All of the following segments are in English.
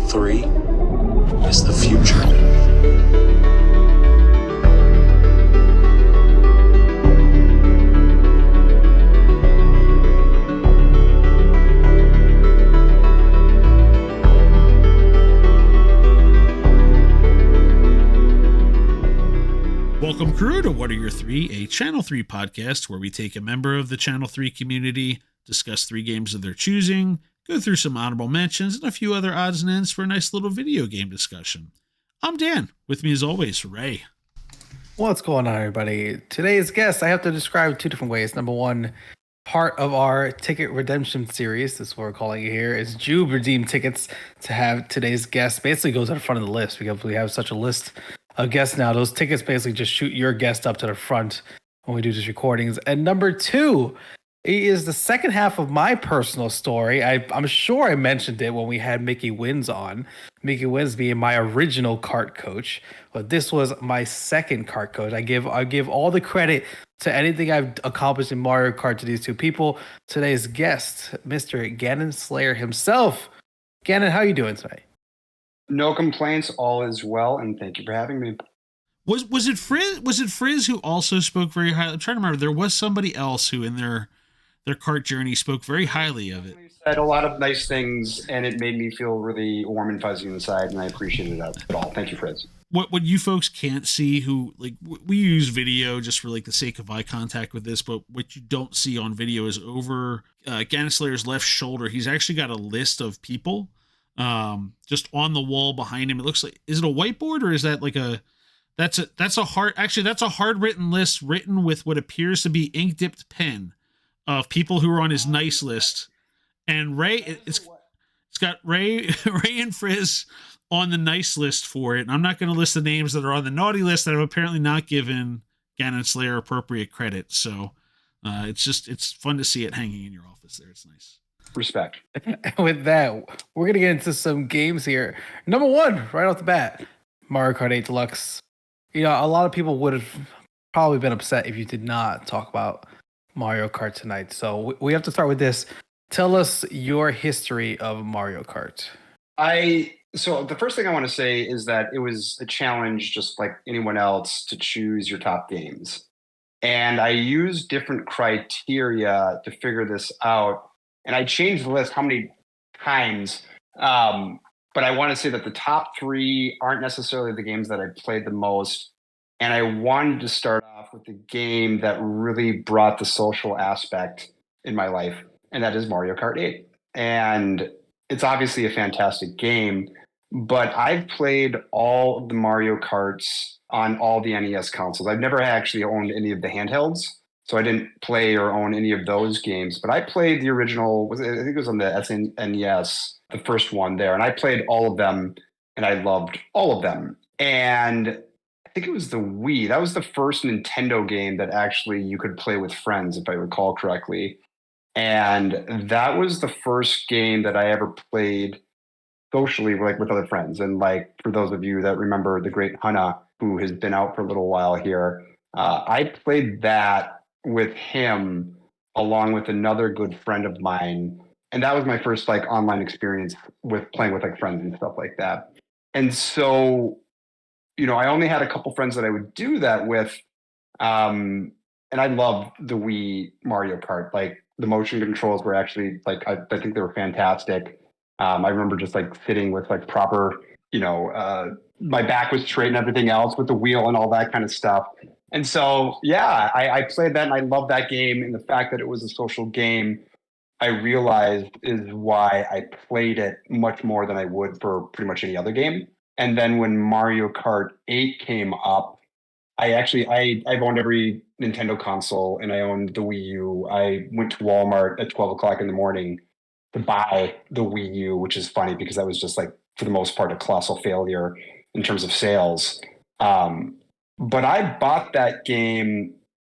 3 is the future. Welcome, crew, to What Are Your Three, a Channel 3 podcast where we take a member of the Channel 3 community, discuss 3 games of their choosing, go through some honorable mentions, and a few other odds and ends for a nice little video game discussion. I'm Dan. With me, as always, Ray. What's going on, everybody? Today's guest, I have to describe 2 different ways. Number one, part of our ticket redemption series, this is what we're calling it here, is Jube redeem tickets to have today's guest. Basically goes at the front of the list because we have such a list of guests now. Those tickets basically just shoot your guest up to the front when we do these recordings. And number 2 is the second half of my personal story. I'm sure I mentioned it when we had Mickey Wins on. Mickey Wins being my original kart coach, but this was my second kart coach. I give all the credit to anything I've accomplished in Mario Kart to these 2 people. Today's guest, Mr. Ganonslayer himself. Ganon, how you doing tonight? No complaints, all is well, and thank you for having me. Was it Frizz who also spoke very highly? I'm trying to remember. There was somebody else who in their kart journey spoke very highly of it. Said a lot of nice things, and it made me feel really warm and fuzzy inside, and I appreciated it all. Thank you, Frizz. What you folks can't see, who like we use video just for like the sake of eye contact with this, but what you don't see on video is over Ganonslayer's left shoulder. He's actually got a list of people just on the wall behind him. It looks like, is it a whiteboard or is that like that's a hard written list written with what appears to be ink dipped pen of people who are on his nice list. And Ray, it's got Ray and Frizz on the nice list for it. And I'm not going to list the names that are on the naughty list that have apparently not given Ganonslayer appropriate credit. So it's fun to see it hanging in your office there. It's nice. Respect. With that, we're going to get into some games here. Number 1, right off the bat, Mario Kart 8 Deluxe. You know, a lot of people would have probably been upset if you did not talk about Mario Kart tonight. So we have to start with this. Tell us your history of Mario Kart. So the first thing I want to say is that it was a challenge, just like anyone else, to choose your top games. And I used different criteria to figure this out. And I changed the list how many times. But I want to say that the top 3 aren't necessarily the games that I played the most. And I wanted to start off with the game that really brought the social aspect in my life, and that is Mario Kart 8. And it's obviously a fantastic game, but I've played all of the Mario Karts on all the NES consoles. I've never actually owned any of the handhelds, so I didn't play or own any of those games. But I played the original, I think it was on the SNES, the first one there, and I played all of them, and I loved all of them. And I think it was the Wii. That was the first Nintendo game that actually you could play with friends, if I recall correctly. And that was the first game that I ever played socially, like with other friends. And like, for those of you that remember the great Hana, who has been out for a little while here, I played that with him along with another good friend of mine. And that was my first like online experience with playing with like friends and stuff like that. And so, you know, I only had a couple friends that I would do that with. And I loved the Wii Mario Kart. Like the motion controls were actually like, I think they were fantastic. I remember just like sitting with like proper, you know, my back was straight and everything else with the wheel and all that kind of stuff. And so, yeah, I played that and I loved that game. And the fact that it was a social game, I realized is why I played it much more than I would for pretty much any other game. And then when Mario Kart 8 came up, I've owned every Nintendo console and I owned the Wii U. I went to Walmart at 12 o'clock in the morning to buy the Wii U, which is funny because that was just like, for the most part, a colossal failure in terms of sales. But I bought that game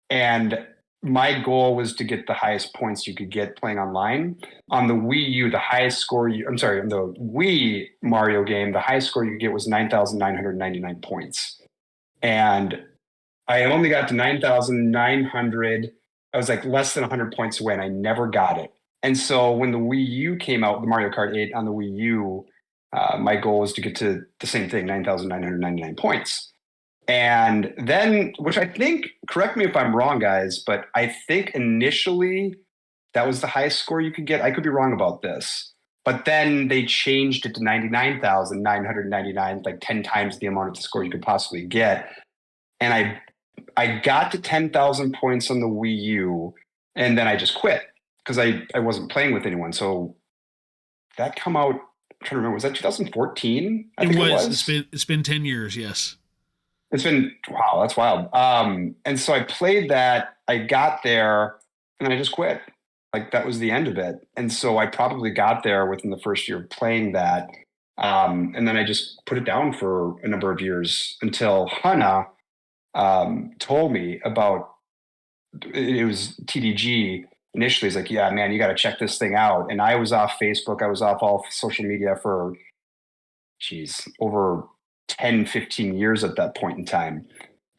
and my goal was to get the highest points you could get playing online. On the Wii U, the highest score on the Wii Mario game, the highest score you could get was 9,999 points. And I only got to 9,900. I was like less than 100 points away and I never got it. And so when the Wii U came out, the Mario Kart 8 on the Wii U, My goal was to get to the same thing, 9,999 points. And then, which I think, correct me if I'm wrong, guys, but I think initially that was the highest score you could get. I could be wrong about this. But then they changed it to 99,999, like 10 times the amount of the score you could possibly get. And I got to 10,000 points on the Wii U, and then I just quit because I wasn't playing with anyone. So that come out, I'm trying to remember, was that 2014? I think it was. It's been 10 years, yes. It's been, wow, that's wild. And so I played that, I got there, and I just quit. Like that was the end of it. And so I probably got there within the first year of playing that. And then I just put it down for a number of years until Hannah told me about, it was TDG initially. He's like, yeah, man, you got to check this thing out. And I was off Facebook. I was off all social media for, over 10, 15 years at that point in time.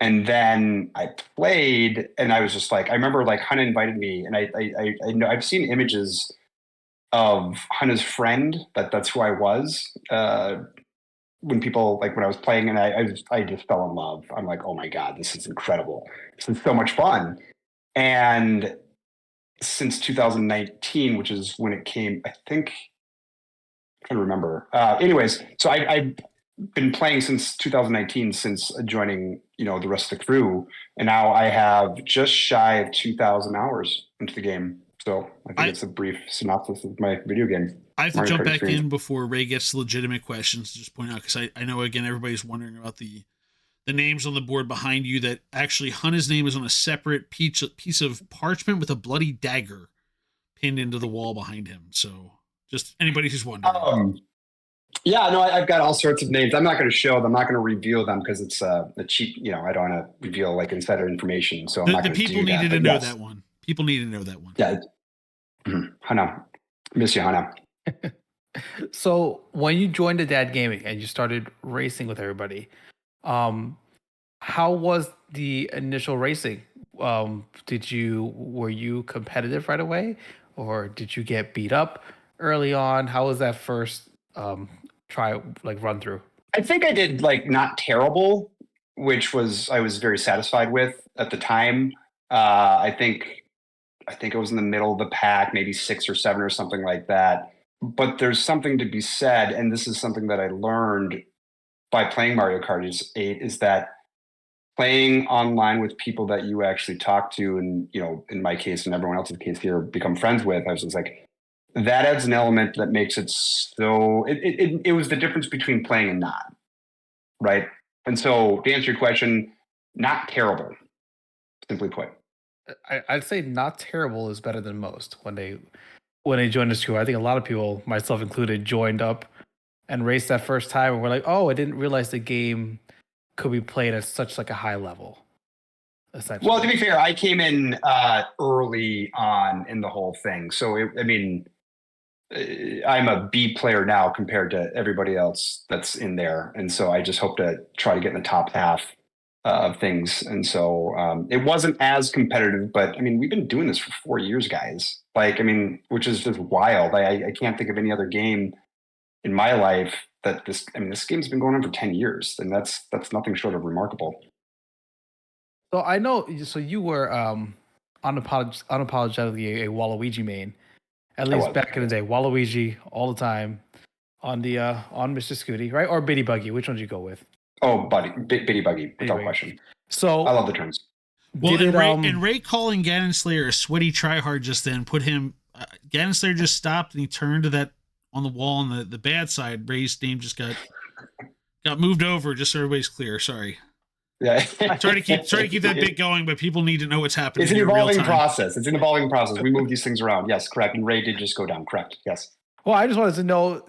And then I played, and I was just like, I remember like Hannah invited me, and I know I've seen images of Hannah's friend. That's who I was when people, like when I was playing, and I just fell in love. I'm like, oh my God, this is incredible. This is so much fun. And since 2019, which is when it came, I think, I'm trying to remember. Anyways, so I've been playing since 2019, since joining, the rest of the crew. And now I have just shy of 2,000 hours into the game. So I think it's a brief synopsis of my video game. I have to jump back in before Ray gets to legitimate questions to just point out, because I know, again, everybody's wondering about the names on the board behind you, that actually Hannah's name is on a separate piece of parchment with a bloody dagger pinned into the wall behind him. So just anybody who's wondering. Yeah, no, I've got all sorts of names. I'm not going to show them. I'm not going to reveal them because it's a cheap, I don't want to reveal like insider information. So I'm not going to do that. The people needed to know that one. People need to know that one. Yeah. Hannah. Miss you, Hannah. So when you joined the Dad Gaming and you started racing with everybody, how was the initial racing? Were you competitive right away, or did you get beat up early on? How was that first run through? I think I did not terrible, which I was very satisfied with at the time. I think it was in the middle of the pack, maybe 6 or 7 or something like that. But there's something to be said, and this is something that I learned by playing Mario Kart 8, is that playing online with people that you actually talk to, and in my case and everyone else's case here, become friends with, I was just like, that adds an element that makes it so. It was the difference between playing and not, right? And so to answer your question, not terrible, simply put. I'd say not terrible is better than most. When they joined the school, I think a lot of people, myself included, joined up and raced that first time, and we're like, oh, I didn't realize the game could be played at such a high level. Essentially. Well, to be fair, I came in early on in the whole thing, so I'm a B player now compared to everybody else that's in there, and so I just hope to try to get in the top half of things. And so it wasn't as competitive, but we've been doing this for 4 years, guys. Which is just wild. I can't think of any other game in my life that this game's been going on for 10 years, and that's nothing short of remarkable. So I know, so you were unapologetically a Waluigi main, at least back in the day. Waluigi all the time on Mr. Scooty, right? Or Bitty Buggy. Which one did you go with? Oh, Bitty Buggy, without question. So I love the turns. Well, and Ray calling Ganonslayer a sweaty tryhard just then put him. Ganonslayer just stopped and he turned to that on the wall on the bad side. Ray's name just got moved over. Just so everybody's clear. Sorry. Yeah. Try to keep that bit going, but people need to know what's happening. It's an evolving process. We move these things around. Yes, correct. And Ray did just go down. Correct. Yes. Well, I just wanted to know,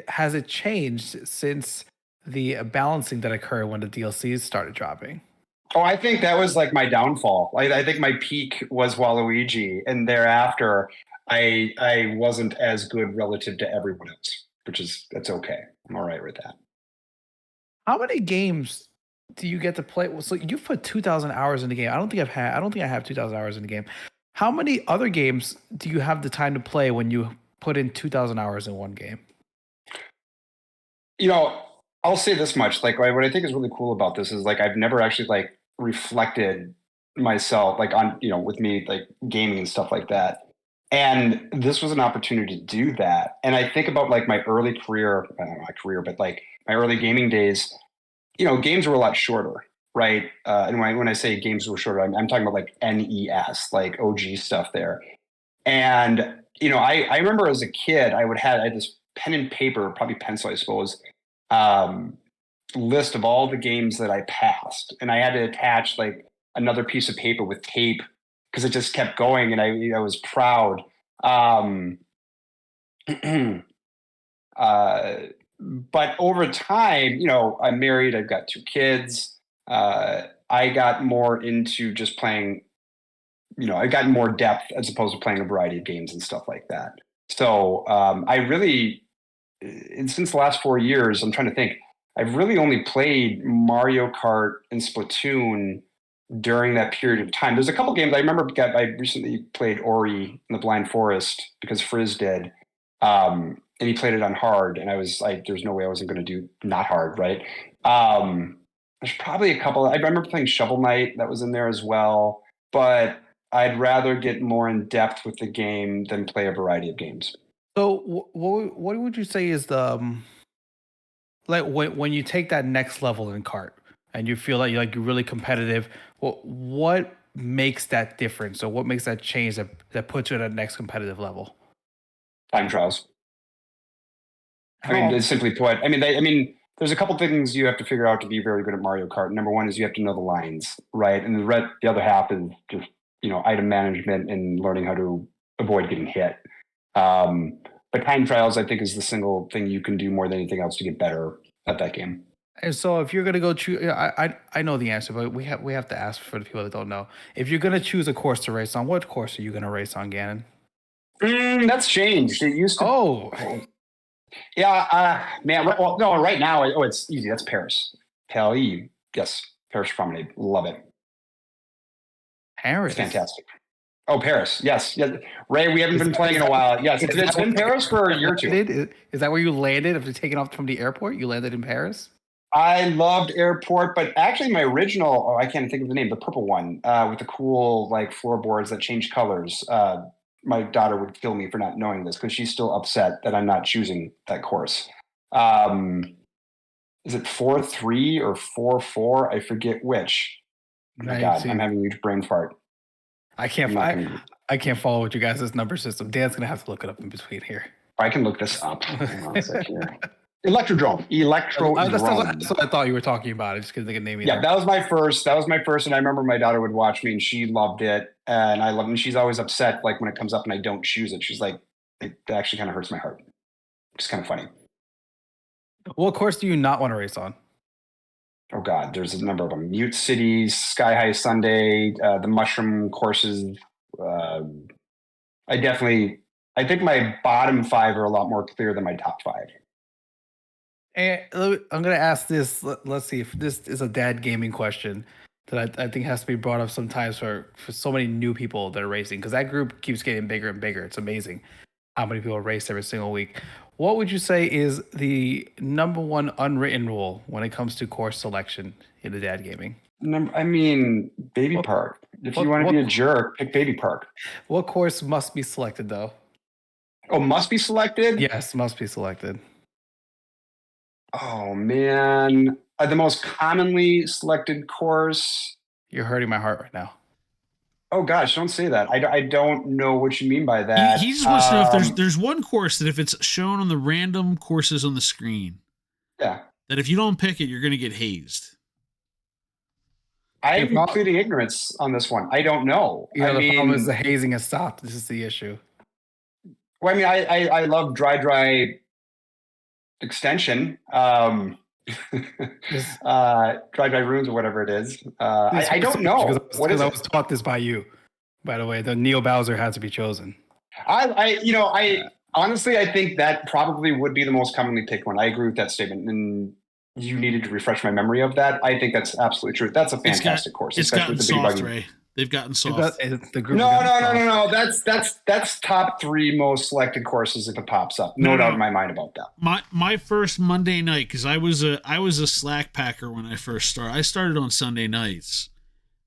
has it changed since the balancing that occurred when the DLCs started dropping? Oh, I think that was my downfall. I think my peak was Waluigi, and thereafter I wasn't as good relative to everyone else, that's okay. I'm all right with that. How many games do you get to play? So you put 2,000 hours in the game. I don't think I have 2,000 hours in the game. How many other games do you have the time to play when you put in 2,000 hours in one game? You know, I'll say this much. Like, what I think is really cool about this is like I've never actually like reflected myself like on with me like gaming and stuff like that. And this was an opportunity to do that. And I think about like my early career, I don't know my career, but like my early gaming days. Games were a lot shorter, right? And when I say games were shorter, I'm talking about like NES, like OG stuff there. And I remember as a kid, I had this pen and paper, probably pencil, I suppose, um, list of all the games that I passed, and I had to attach like another piece of paper with tape because it just kept going, and I was proud. Um, uh, but over time, I'm married, I've got 2 kids. I got more into just playing. I got more depth as opposed to playing a variety of games and stuff like that. So I really, and since the last 4 years, I'm trying to think. I've really only played Mario Kart and Splatoon during that period of time. There's a couple games I remember. I recently played Ori in the Blind Forest because Frizz did, and he played it on hard, and I was like, "There's no way I wasn't going to do not hard, right?" There's probably a couple. I remember playing Shovel Knight that was in there as well, but I'd rather get more in depth with the game than play a variety of games. So what would you say is the like when you take that next level in kart and you feel like you're really competitive, what makes that difference, or what makes that change that puts you at a next competitive level? Time trials. I mean, it's simply put. There's a couple things you have to figure out to be very good at Mario Kart. Number one is you have to know the lines, right? And the other half is just item management and learning how to avoid getting hit. But time trials, I think, is the single thing you can do more than anything else to get better at that game. And so, if you're gonna go choose, I know the answer, but we have to ask for the people that don't know. If you're gonna choose a course to race on, what course are you gonna race on, Gannon? That's changed. It used to. Oh, yeah, man. Well, no, right now, it's easy. That's Paris. Paris, yes, Paris Promenade. Love it. Paris, it's fantastic. Oh, Paris. Yes. Yeah. Ray, we haven't been playing in a while. Yes. It's been Paris for a year or two. Is that where you landed after taking off from the airport? You landed in Paris? I loved airport, but actually my original, I can't think of the name, the purple one with the cool like floorboards that change colors. My daughter would kill me for not knowing this because she's still upset that I'm not choosing that course. Is it 4-3 or 4-4? I forget which. Oh my God, I'm having a huge brain fart. I can't follow with you guys' number system. Dan's gonna have to look it up in between here. I can look this up. Hang on a sec here. Electrodrome. That's what I thought you were talking about. I just couldn't think of the name either. Yeah, that was my first, and I remember my daughter would watch me, and she loved it, and I loved it. And she's always upset, like when it comes up and I don't choose it. She's like, it actually kind of hurts my heart. It's kind of funny. What course do you not want to race on? Oh God, there's a number of them. Mute Cities, Sky High Sunday, the Mushroom courses. I think my bottom 5 are a lot more clear than my top 5. And I'm going to ask this. Let's see if this is a dad gaming question that I think has to be brought up sometimes for so many new people that are racing, because that group keeps getting bigger and bigger. It's amazing how many people race every single week. What would you say is the number one unwritten rule when it comes to course selection in the dad gaming? Baby park. If you want to be a jerk, pick baby park. What course must be selected, though? Oh, must be selected? Yes, must be selected. Oh, man. The most commonly selected course. You're hurting my heart right now. Oh, gosh, don't say that. I don't know what you mean by that. He just wants to know if there's one course that if it's shown on the random courses on the screen, yeah, that if you don't pick it, you're going to get hazed. I'm pleading ignorance on this one. I don't know. The problem is the hazing has stopped. This is the issue. Well, I love dry extension. Dry runes or whatever it is. I don't know. Because I was taught this by you, by the way. The Neo Bowser had to be chosen. I honestly, I think that probably would be the most commonly picked one. I agree with that statement. And you needed to refresh my memory of that. I think that's absolutely true. That's a fantastic course. It's gotten soft, Ray. They've gotten You've got- soft. the group No, got no, no, soft. no, no. That's top 3 most selected courses if it pops up. No, doubt in my mind about that. My first Monday night, because I was a slack packer when I first started. I started on Sunday nights.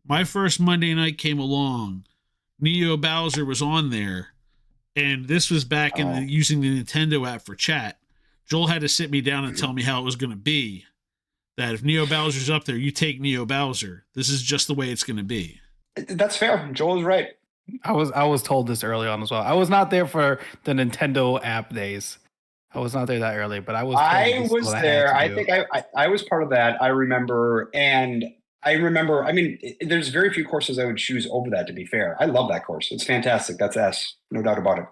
My first Monday night came along. Neo Bowser was on there, and this was back in using the Nintendo app for chat. Joel had to sit me down and tell me how it was going to be. That if Neo Bowser's up there, you take Neo Bowser. This is just the way it's going to be. That's fair. Joel is right. I was told this early on as well. I was not there for the Nintendo app days. I was not there that early, but I was. I was there. I think I was part of that. I remember. I mean, there's very few courses I would choose over that, to be fair. I love that course. It's fantastic. That's S. No doubt about it.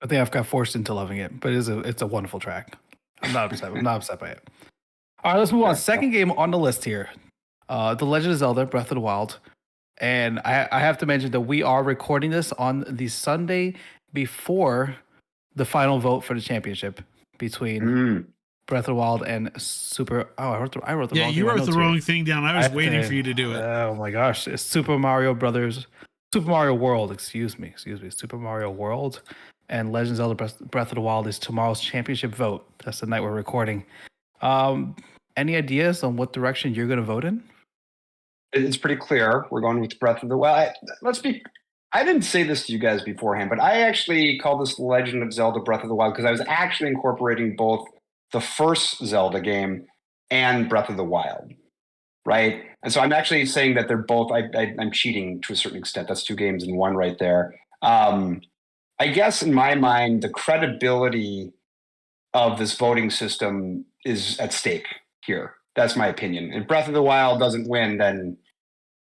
I think I've got forced into loving it, but it's a wonderful track. I'm not upset. I'm not upset by it. All right, let's move on. Second game on the list here. The Legend of Zelda Breath of the Wild. And I have to mention that we are recording this on the Sunday before the final vote for the championship between Breath of the Wild and Super. Oh, I wrote the wrong thing. Yeah, you wrote the wrong thing down. I was waiting for you to do it. Oh my gosh. It's Super Mario World, excuse me. Super Mario World and Legend of Zelda Breath of the Wild is tomorrow's championship vote. That's the night we're recording. Any ideas on what direction you're going to vote in? It's pretty clear. We're going with Breath of the Wild. I didn't say this to you guys beforehand, but I actually called this Legend of Zelda Breath of the Wild because I was actually incorporating both the first Zelda game and Breath of the Wild, right? And so I'm actually saying that they're both, I'm cheating to a certain extent. That's 2 games in one right there. I guess in my mind, the credibility of this voting system is at stake here. That's my opinion. If Breath of the Wild doesn't win, then,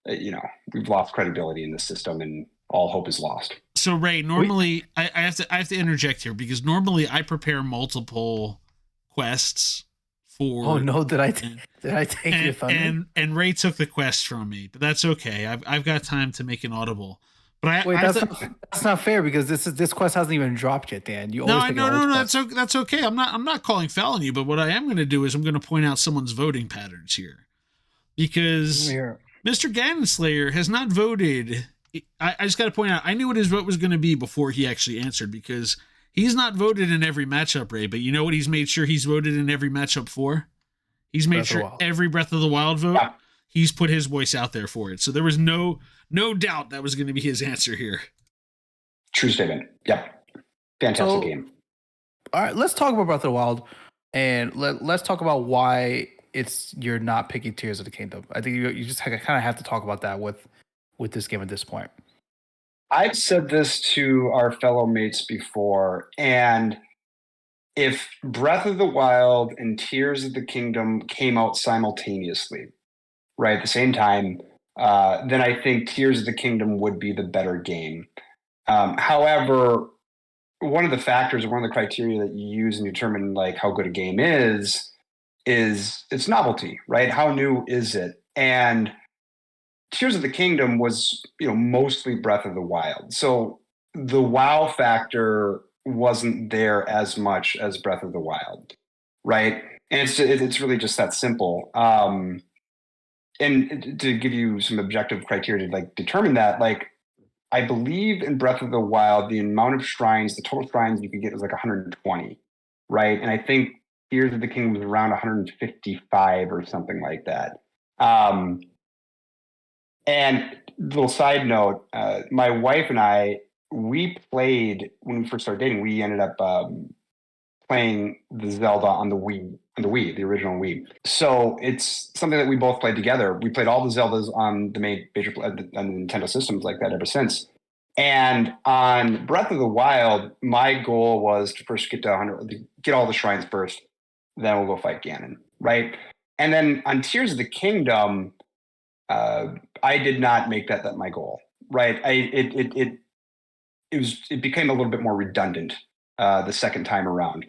we've lost credibility in the system and all hope is lost. So Ray, normally I have to interject here because normally I prepare multiple quests for. Oh no! Did I take your thunder? And Ray took the quest from me, but that's okay. I've got time to make an audible. But that's not fair because this quest hasn't even dropped yet, Dan. No. That's okay. I'm not calling foul on you, but what I am going to do is I'm going to point out someone's voting patterns here, because Mr. Ganonslayer has not voted. I just got to point out, I knew what his vote was going to be before he actually answered, because he's not voted in every matchup, Ray. But you know what he's made sure he's voted in every matchup for? He's made sure every Breath of the Wild vote. Yeah. He's put his voice out there for it. So there was no doubt that was going to be his answer here. True statement. Yep. Fantastic game. All right, let's talk about Breath of the Wild, and let's talk about why you're not picking Tears of the Kingdom. I think you just kind of have to talk about that with this game at this point. I've said this to our fellow mates before, and if Breath of the Wild and Tears of the Kingdom came out simultaneously, right at the same time, then I think Tears of the Kingdom would be the better game. However, one of the factors, one of the criteria that you use and determine like how good a game is its novelty, right? How new is it? And Tears of the Kingdom was, mostly Breath of the Wild. So the wow factor wasn't there as much as Breath of the Wild, right? And it's really just that simple. And to give you some objective criteria to determine that, I believe in Breath of the Wild, the amount of shrines, the total shrines you could get was 120, right? And I think Tears of the Kingdom was around 155 or something like that. And little side note, my wife and I, we played, when we first started dating, we ended up playing the Zelda on the Wii, the original Wii. So it's something that we both played together. We played all the Zeldas on the major on the Nintendo systems like that ever since. And on Breath of the Wild, my goal was to first get to 100, get all the shrines first, then we'll go fight Ganon, right? And then on Tears of the Kingdom, I did not make that my goal, right? It became a little bit more redundant the second time around.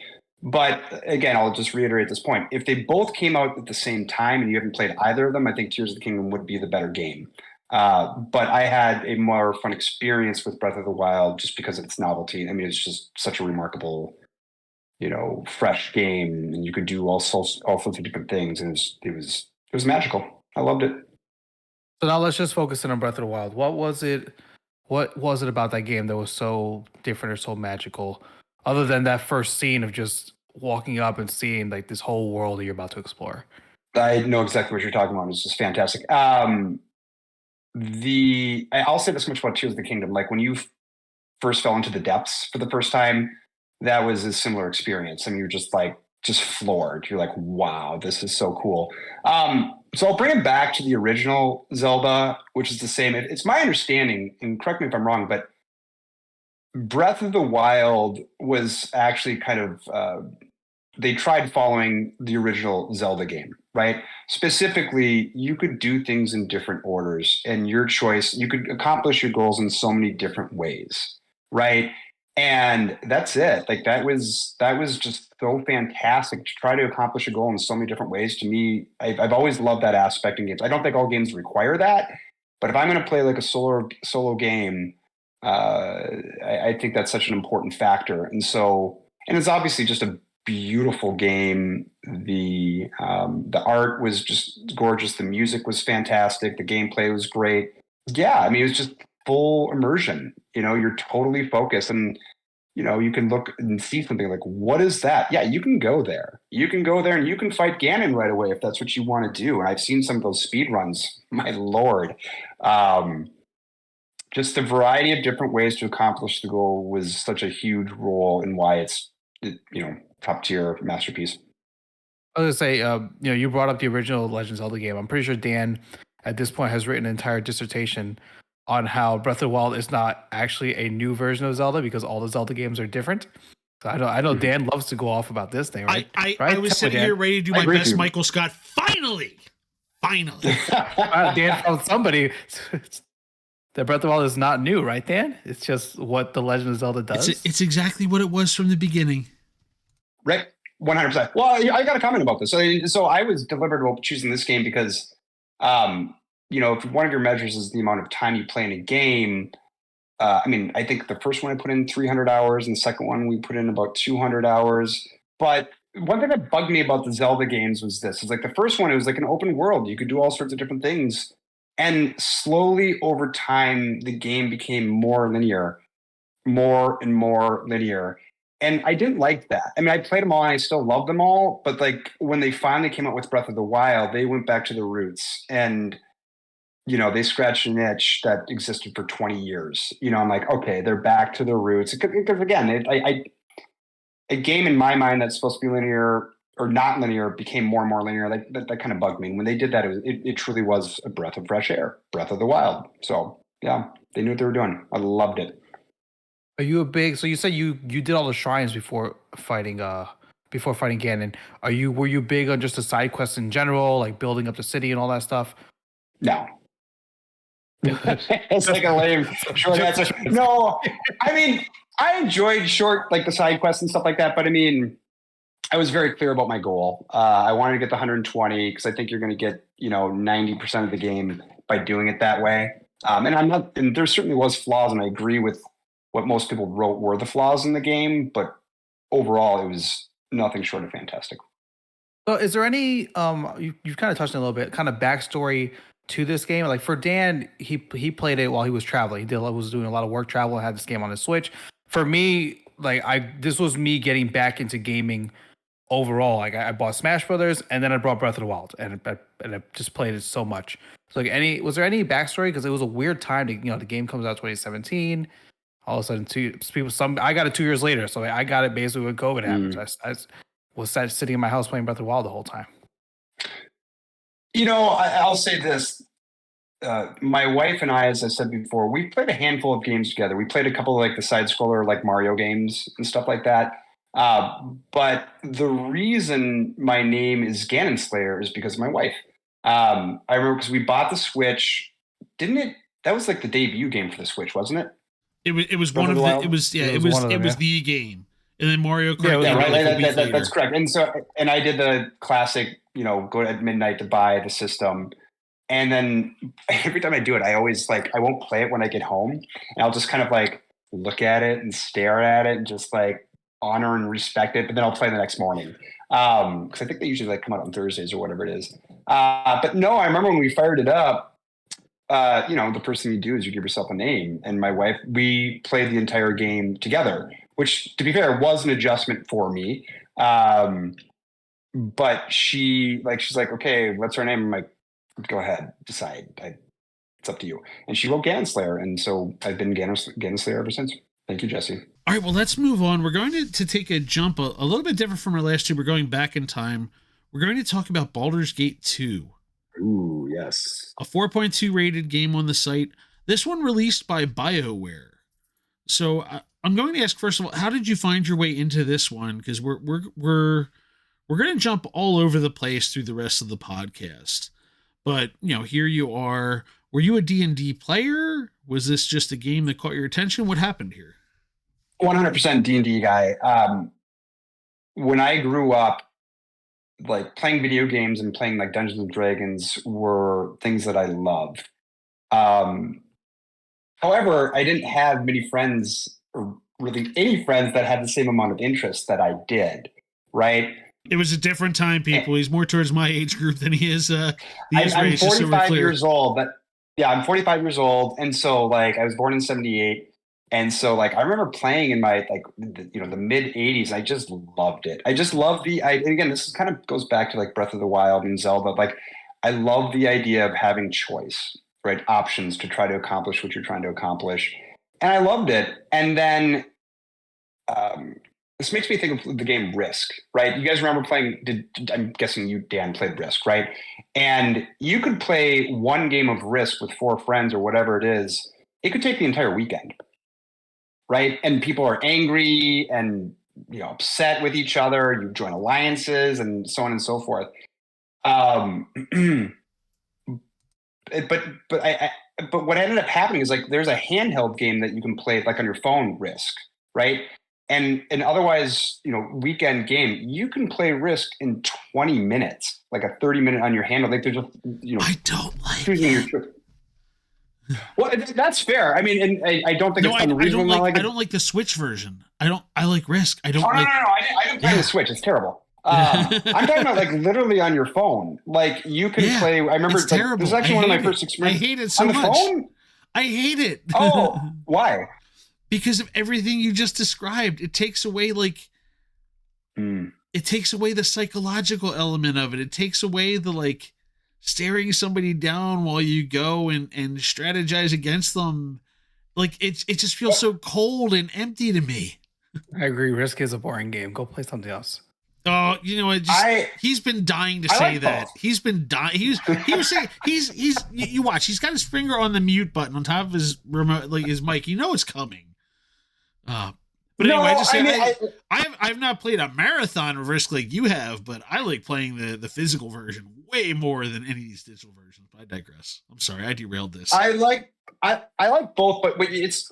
But again, I'll just reiterate this point. If they both came out at the same time and you haven't played either of them, I think Tears of the Kingdom would be the better game. But I had a more fun experience with Breath of the Wild just because of its novelty. I mean, it's just such a remarkable, fresh game, and you could do all sorts of different things, and it was magical. I loved it. So now let's just focus in on Breath of the Wild. What was it? What was it about that game that was so different or so magical, other than that first scene of just walking up and seeing like this whole world that you're about to explore? I know exactly what you're talking about. It's just fantastic. I'll say this much about Tears of the Kingdom. Like when you first fell into the depths for the first time, that was a similar experience. I mean, you're just floored. You're like, wow, this is so cool. So I'll bring it back to the original Zelda, which is the same. It's my understanding, and correct me if I'm wrong, but Breath of the Wild was actually kind of they tried following the original Zelda game, right? Specifically, you could do things in different orders, and your choice, you could accomplish your goals in so many different ways, right? And that's it. Like that was just so fantastic to try to accomplish a goal in so many different ways. To me, I've always loved that aspect in games. I don't think all games require that, but if I'm going to play like a solo game, I think that's such an important factor. And it's obviously just a beautiful game. The art was just gorgeous. The music was fantastic. The gameplay was great. Yeah, I mean, it was just full immersion. You're totally focused, and you can look and see something like, what is that? Yeah, you can go there. You can go there and you can fight Ganon right away if that's what you want to do. And I've seen some of those speed runs. My Lord. Just the variety of different ways to accomplish the goal was such a huge role in why it's top tier masterpiece. I was gonna say, you brought up the original Legend of Zelda game. I'm pretty sure Dan, at this point, has written an entire dissertation on how Breath of the Wild is not actually a new version of Zelda because all the Zelda games are different. So I know Dan loves to go off about this thing, right? I was sitting here ready to do my best, Michael Scott. Finally, Dan found somebody. The Breath of the Wild is not new, right, Dan? It's just what the Legend of Zelda does. It's exactly what it was from the beginning. Right. 100%. Well, I got a comment about this. So I was deliberate about choosing this game because, if one of your measures is the amount of time you play in a game, I think the first one I put in 300 hours and the second one we put in about 200 hours. But one thing that bugged me about the Zelda games was this. It's like the first one, it was like an open world. You could do all sorts of different things. And slowly over time, the game became more and more linear. And I didn't like that. I mean, I played them all and I still love them all. But like when they finally came out with Breath of the Wild, they went back to the roots and, they scratched an itch that existed for 20 years. I'm like, okay, they're back to the roots. Because again, a game in my mind that's supposed to be linear or not linear became more and more linear. That kind of bugged me. When they did that, it truly was a breath of fresh air, Breath of the Wild. So yeah, they knew what they were doing. I loved it. Are you so you said you did all the shrines before fighting Ganon. Were you big on just the side quests in general, like building up the city and all that stuff? No. It's like a lame short answer. No, I mean, I enjoyed the side quests and stuff like that, but I mean, I was very clear about my goal. I wanted to get the 120 because I think you're going to get 90% of the game by doing it that way. And there certainly was flaws, and I agree with what most people wrote were the flaws in the game, but overall it was nothing short of fantastic. So is there any you've kind of touched on a little bit, kind of backstory to this game? Like for Dan, he played it while he was traveling. He was doing a lot of work travel and had this game on his Switch. For me, this was me getting back into gaming overall. Like I bought Smash Brothers and then I bought Breath of the Wild and I just played it so much. So was there any backstory? Because it was a weird time to, the game comes out 2017. All of a sudden, I got it 2 years later, so I got it basically when COVID happened. I was sitting in my house playing Breath of the Wild the whole time. I'll say this. My wife and I, as I said before, we played a handful of games together. We played a couple of like the side scroller, like Mario games and stuff like that. But the reason my name is ganonslayer is because of my wife. I remember because we bought the Switch. Didn't it? That was like the debut game for the Switch, wasn't it? It was one of the. It was the game, and then Mario Kart. Yeah, right. That's correct. And I did the classic, go at midnight to buy the system, and then every time I do it, I always I won't play it when I get home, and I'll just kind of look at it and stare at it and just honor and respect it, but then I'll play the next morning because I think they usually come out on Thursdays or whatever it is. But no, I remember when we fired it up. the first thing you do is you give yourself a name. And my wife, we played the entire game together, which, to be fair, was an adjustment for me. But she's like, okay, what's her name? I'm like, go ahead, decide. It's up to you. And she wrote Ganonslayer, and so I've been Ganonslayer ever since. Thank you, Jesse. All right, well, let's move on. We're going to take a jump a little bit different from our last two. We're going back in time. We're going to talk about Baldur's Gate 2. Ooh, yes. A 4.2 rated game on the site. This one released by BioWare. So I'm going to ask, first of all, how did you find your way into this one? Because we're going to jump all over the place through the rest of the podcast. But, here you are. Were you a D&D player? Was this just a game that caught your attention? What happened here? 100% D&D guy. When I grew up, like playing video games and playing like Dungeons and Dragons were things that I loved. However, I didn't have many friends, or really any friends, that had the same amount of interest that I did, right? It was a different time, people. He's more towards my age group than he is. I'm 45 years old, but yeah, I'm 45 years old. And so like I was born in 78. And so like I remember playing in my the mid 80s. I just loved it. I just love again, this kind of goes back to like Breath of the Wild and Zelda. Like I love the idea of having choice, right? Options to try to accomplish what you're trying to accomplish. And I loved it. And then this makes me think of the game Risk, right? You guys remember playing, I'm guessing you, Dan, played Risk, right? And you could play one game of Risk with 4 friends or whatever it is. It could take the entire weekend, right? And people are angry and upset with each other. You join alliances and so on and so forth. But what ended up happening is like there's a handheld game that you can play like on your phone, Risk, right? And otherwise, weekend game, you can play Risk in 20 minutes, like a 30-minute on your handle. Like there's just, I don't like choosing your trip. Well, that's fair. I mean, and I don't think it's unreasonable. I don't like the Switch version. I like Risk. I don't. No. I didn't play the Switch. It's terrible. I'm talking about like literally on your phone. Like you can play. I remember it's terrible. This is actually one of my first experiences. I hate it so on the much. Phone? I hate it. Oh, why? Because of everything you just described. It takes away it takes away the psychological element of it. It takes away the staring somebody down while you go and strategize against them. Like it just feels so cold and empty to me. I agree. Risk is a boring game. Go play something else. Oh, he's been dying to say that. He's been dying. He was saying you watch. He's got his finger on the mute button on top of his remote, like his mic. It's coming. But anyway, I've not played a marathon of Risk like you have, but I like playing the physical version way more than any of these digital versions. But I digress. I'm sorry, I derailed this. I like both, but it's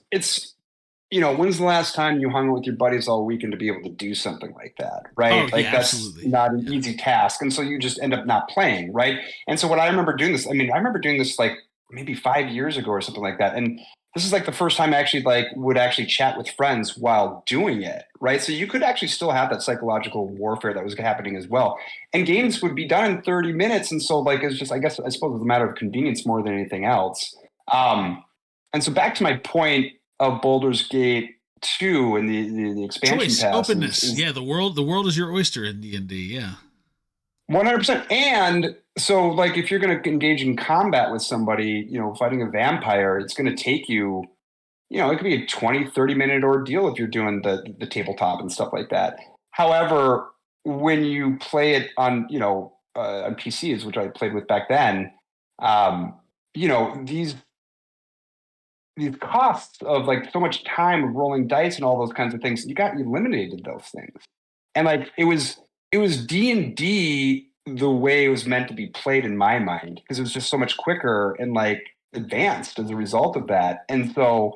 when's the last time you hung out with your buddies all weekend to be able to do something like that, right? Oh, that's absolutely. not an easy task, and so you just end up not playing, right? And so what I remember doing this, I remember doing this like maybe 5 years ago or something like that, and this is like the first time I actually would actually chat with friends while doing it, right? So you could actually still have that psychological warfare that was happening as well. And games would be done in 30 minutes. And so it's just, I suppose it's a matter of convenience more than anything else. And so back to my point of Baldur's Gate 2 and the expansion choice, pass. openness. The world is your oyster in D&D. Yeah. 100%. And so if you're going to engage in combat with somebody, fighting a vampire, it's going to take you, it could be a 20, 30-minute ordeal if you're doing the tabletop and stuff like that. However, when you play it on, on PCs, which I played with back then, these costs of so much time of rolling dice and all those kinds of things, you eliminated those things. And it was D&D the way it was meant to be played in my mind, because it was just so much quicker and advanced as a result of that. And so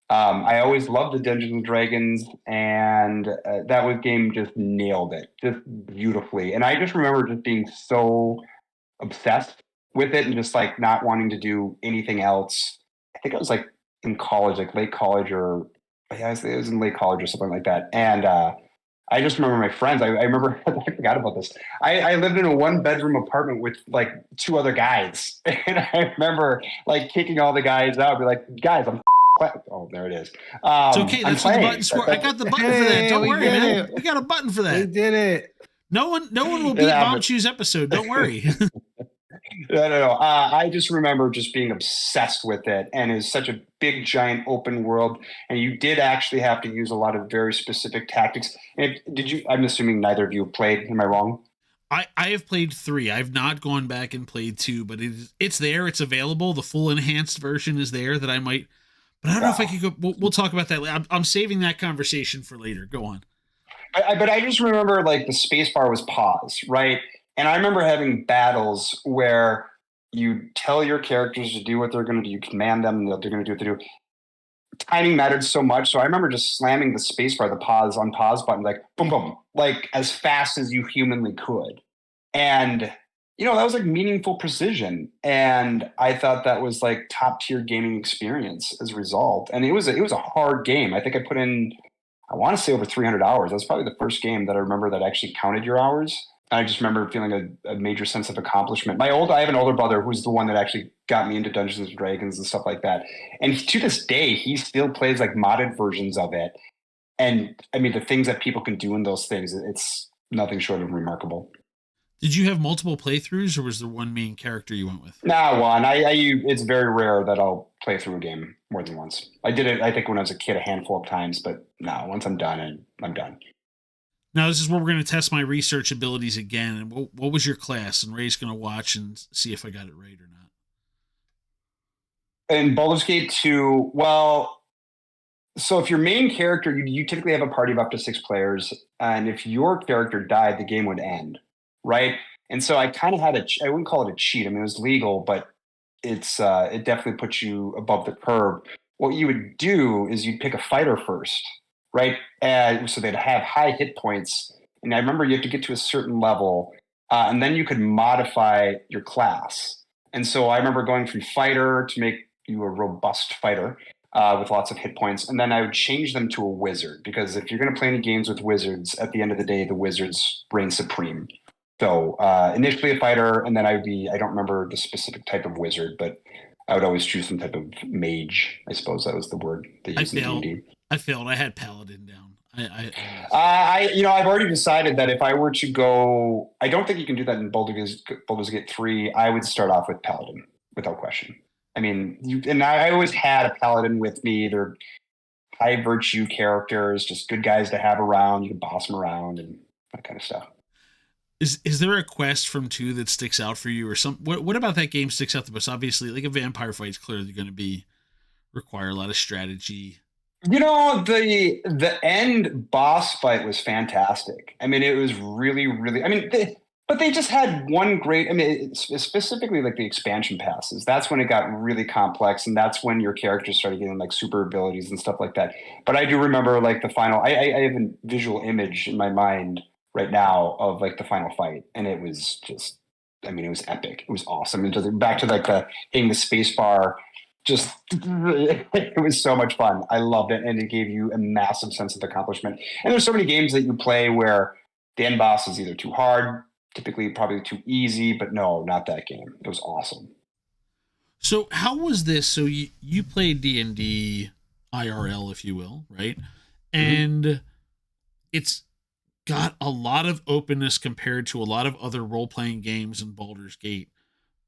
I always loved the Dungeons and Dragons, and that game just nailed it just beautifully. And I just remember just being so obsessed with it and just not wanting to do anything else. I think I was in college, late college, or it was in late college or something like that. And I just remember my friends. I remember, I forgot about this. I lived in a 1-bedroom apartment with like 2 other guys. And I remember like kicking all the guys out, be like, guys, oh, there it is. It's okay. I'm That's what the playing. button's for. I got the button for that. Don't worry, man. We got a button for We that. did it. No one will beat Bomb Chew's episode. Don't worry. No. I just remember just being obsessed with it, and it's such a big, giant open world, and you did actually have to use a lot of very specific tactics. And did you? I'm assuming neither of you played. Am I wrong? I have played 3. I've not gone back and played 2, but it's there. It's available. The full enhanced version is there that I might. But I don't know if I could go. We'll talk about that later. I'm saving that conversation for later. Go on. But I just remember like the spacebar was pause, right? And I remember having battles where you tell your characters to do what they're going to do. You command them that they're going to do what they do. Timing mattered so much. So I remember just slamming the spacebar, the pause button, like boom, boom, like as fast as you humanly could. And, you know, that was like meaningful precision. And I thought that was like top tier gaming experience as a result. And it was a hard game. I think I put in, I want to say over 300 hours. That's probably the first game that I remember that actually counted your hours. I just remember feeling a major sense of accomplishment. I have an older brother who's the one that actually got me into Dungeons and Dragons and stuff like that. And to this day, he still plays like modded versions of it. And I mean, the things that people can do in those things, it's nothing short of remarkable. Did you have multiple playthroughs, or was there one main character you went with? Nah, one. It's very rare that I'll play through a game more than once. I did it, I think, when I was a kid a handful of times, but no, once I'm done, I'm done. Now, this is where we're going to test my research abilities again. And what was your class? And Ray's going to watch and see if I got it right or not. In Baldur's Gate 2, well, so if your main character, you typically have a party of up to 6 players. And if your character died, the game would end, right? And so I kind of had I wouldn't call it a cheat. I mean, it was legal, but it definitely puts you above the curve. What you would do is you'd pick a fighter first, right? So they'd have high hit points. And I remember you have to get to a certain level, and then you could modify your class. And so I remember going from fighter to make you a robust fighter with lots of hit points. And then I would change them to a wizard, because if you're going to play any games with wizards, at the end of the day, the wizards reign supreme. So initially a fighter, and then I don't remember the specific type of wizard, but I would always choose some type of mage. I suppose that was the word they used in D&D. I failed. I had paladin down. I've already decided that if I were to go, I don't think you can do that in Baldur's Gate 3. I would start off with paladin without question. I mean, I always had a paladin with me. They're high virtue characters, just good guys to have around. You can boss them around and that kind of stuff. Is there a quest from 2 that sticks out for you, or what about that game sticks out the most? Obviously, like a vampire fight is clearly going to require a lot of strategy. You know, the end boss fight was fantastic. I mean, it was really, really. I mean, but they just had one great. I mean, specifically like the expansion passes. That's when it got really complex, and that's when your characters started getting like super abilities and stuff like that. But I do remember like the final. I have a visual image in my mind right now of like the final fight, and it was just. I mean, it was epic. It was awesome. And just back to like hitting the space bar. Just it was so much fun. I loved it, and it gave you a massive sense of accomplishment. And there's so many games that you play where the end boss is either too hard, typically probably too easy, but no, not that game. It was awesome. So how was this? So you played D&D IRL, if you will, right? And it's got a lot of openness compared to a lot of other role-playing games in Baldur's Gate.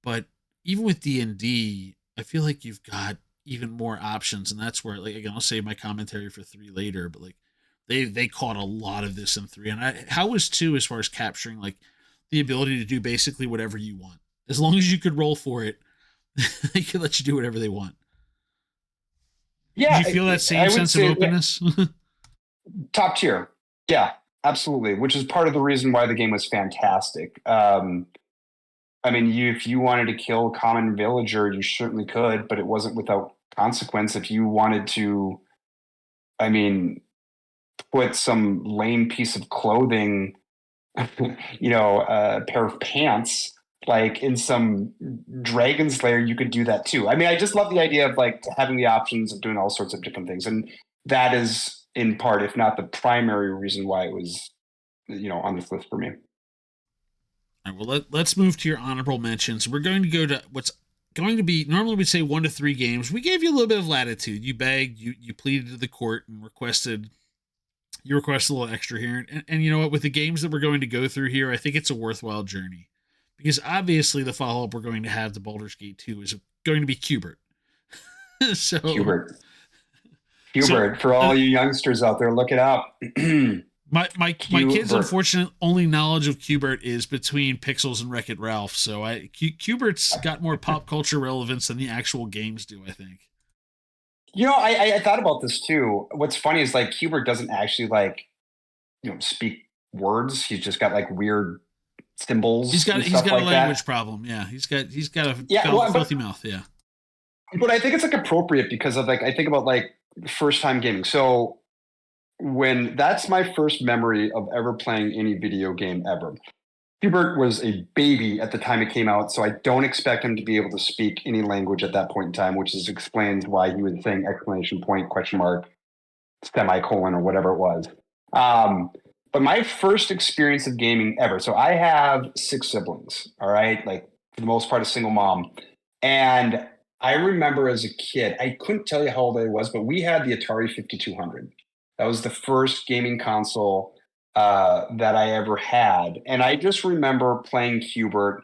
But even with D&D, I feel like you've got even more options, and that's where, like, again, I'll save my commentary for 3 later, but like they caught a lot of this in 3. And how was 2 as far as capturing like the ability to do basically whatever you want, as long as you could roll for it, they could let you do whatever they want. Yeah, did you feel that same sense of openness? Yeah. Top tier, yeah, absolutely. Which is part of the reason why the game was fantastic. I mean, if you wanted to kill a common villager, you certainly could, but it wasn't without consequence. If you wanted to, I mean, put some lame piece of clothing, a pair of pants, like in some ganonslayer, you could do that too. I mean, I just love the idea of like having the options of doing all sorts of different things. And that is in part, if not the primary reason why it was, on this list for me. All right, well, let's move to your honorable mentions. We're going to go to what's going to be, normally we'd say 1 to 3 games. We gave you a little bit of latitude. You begged, you pleaded to the court and requested a little extra here. And you know what, with the games that we're going to go through here, I think it's a worthwhile journey. Because obviously the follow-up we're going to have to Baldur's Gate 2 is going to be Qbert. So Qbert, for all you youngsters out there, look it up. My kids' unfortunate only knowledge of Qbert is between Pixels and Wreck-It Ralph. So Qbert's got more pop culture relevance than the actual games do, I think. I thought about this too. What's funny is like Qbert doesn't actually speak words. He's just got like weird symbols. He's got a language problem. Yeah, he's got a filthy mouth. Yeah, but I think it's like appropriate because of I think about first time gaming. So when that's my first memory of ever playing any video game ever. Qbert was a baby at the time it came out, so I don't expect him to be able to speak any language at that point in time, which is explains why he was saying exclamation point, question mark, semicolon, or whatever it was. But my first experience of gaming ever, so I have 6 siblings, all right? For the most part, a single mom. And I remember as a kid, I couldn't tell you how old I was, but we had the Atari 5200. That was the first gaming console that I ever had. And I just remember playing Qbert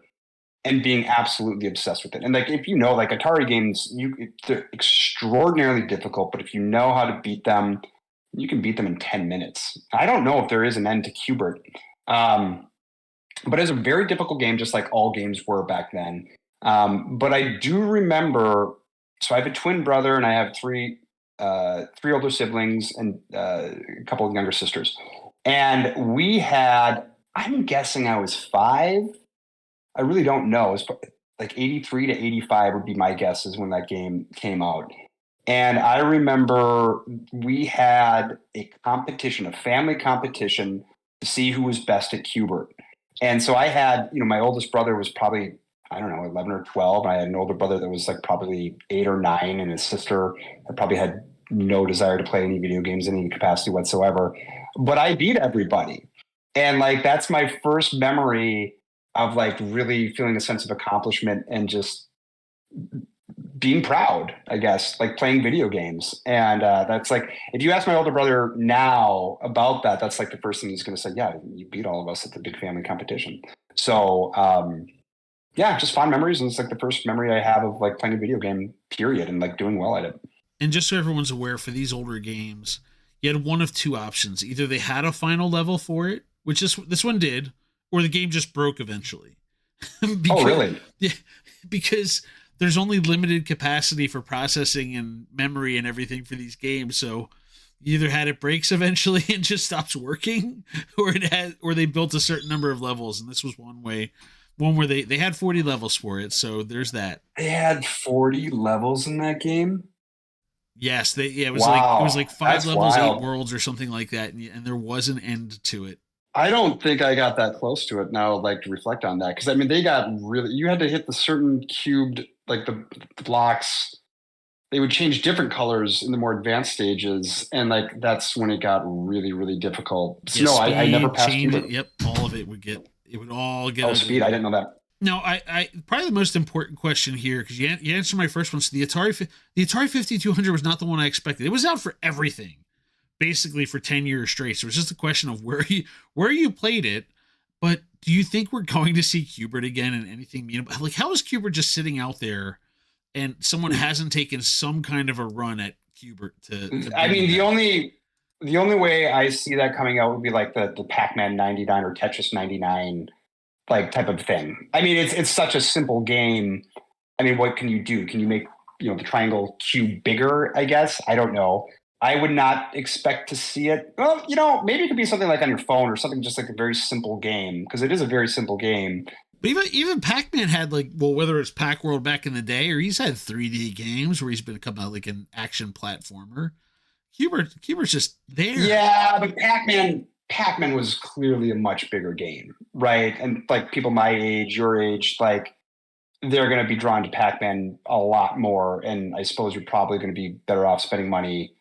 and being absolutely obsessed with it. And if Atari games, they're extraordinarily difficult, but if you know how to beat them, you can beat them in 10 minutes. I don't know if there is an end to Qbert. But it's a very difficult game, just like all games were back then. But I do remember, so I have a twin brother and I have three older siblings and a couple of younger sisters. And we had, I'm guessing I was 5. I really don't know. It's 83 to 85 would be my guess is when that game came out. And I remember we had a competition, a family competition to see who was best at Qbert. And so I had, my oldest brother was probably, 11 or 12. I had an older brother that was probably 8 or 9, and his sister probably had no desire to play any video games in any capacity whatsoever. But I beat everybody. And that's my first memory of really feeling a sense of accomplishment and just being proud, I guess, playing video games. And that's if you ask my older brother now about that, that's the first thing he's going to say, yeah, you beat all of us at the big family competition. So just fond memories. And it's the first memory I have of playing a video game, period, and doing well at it. And just so everyone's aware, for these older games, you had one of 2 options. Either they had a final level for it, which this one did, or the game just broke eventually. Oh, really? Yeah, because there's only limited capacity for processing and memory and everything for these games. So you either had it breaks eventually and just stops working, or they built a certain number of levels. And this was one where they had 40 levels for it. So there's that. They had 40 levels in that game? Yes, it was wow. It was 5 That's levels, wild. 8 worlds, or something like that, and there was an end to it. I don't think I got that close to it now, to reflect on that, because they got really. You had to hit the certain cubed, the blocks. They would change different colors in the more advanced stages, and that's when it got really, really difficult. So no, I never passed it. Yep, all of it would get. It would all get. Oh, speed! I didn't know that. No, I probably the most important question here, because you answered my first one. So the Atari 5200 was not the one I expected. It was out for everything, basically for 10 years straight. So it was just a question of where you played it. But do you think we're going to see Qbert again in anything meaningful? How is Qbert just sitting out there, and someone hasn't taken some kind of a run at Qbert to I mean, the only way I see that coming out would be the Pac-Man 99 or Tetris 99. Type of thing. I mean, it's such a simple game. I mean, what can you do? Can you make the triangle cube bigger? I guess I don't know. I would not expect to see it. Well, maybe it could be something on your phone or something just a very simple game, because it is a very simple game. But even Pac-Man had whether it's Pac-World back in the day, or he's had 3D games where he's become an action platformer. Qbert's just there. Yeah, but Pac-Man was clearly a much bigger game, right? And people my age, your age, they're going to be drawn to Pac-Man a lot more. And I suppose you're probably going to be better off spending money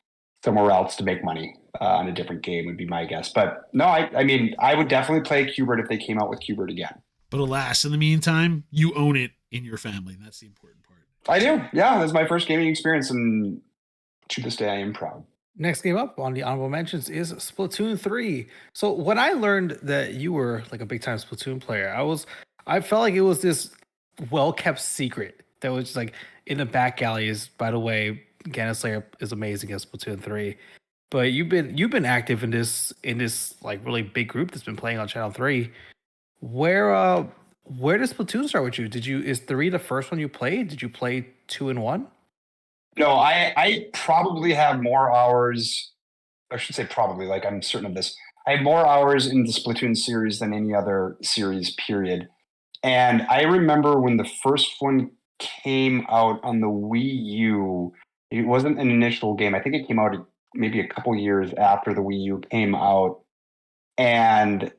somewhere else to make money. on a different game would be my guess. But no, I mean, I would definitely play Qbert if they came out with Qbert again. But alas, in the meantime, you own it in your family. That's the important part. I do. Yeah, that's my first gaming experience, and to this day, I am proud. Next game up on the honorable mentions is Splatoon 3. So when I learned that you were like a big time Splatoon player, I felt like it was this well kept secret that was just like in the back alleys. By the way, ganonslayer is amazing at Splatoon 3. But you've been active in this like really big group that's been playing on Channel 3. Where does Splatoon start with you? Is 3 the first one you played? Did you play 2 and 1? No, I probably have more hours. I should say probably, like I'm certain of this. I have more hours in the Splatoon series than any other series, period. And I remember when the first one came out on the Wii U, it wasn't an initial game. I think it came out maybe a couple years after the Wii U came out. And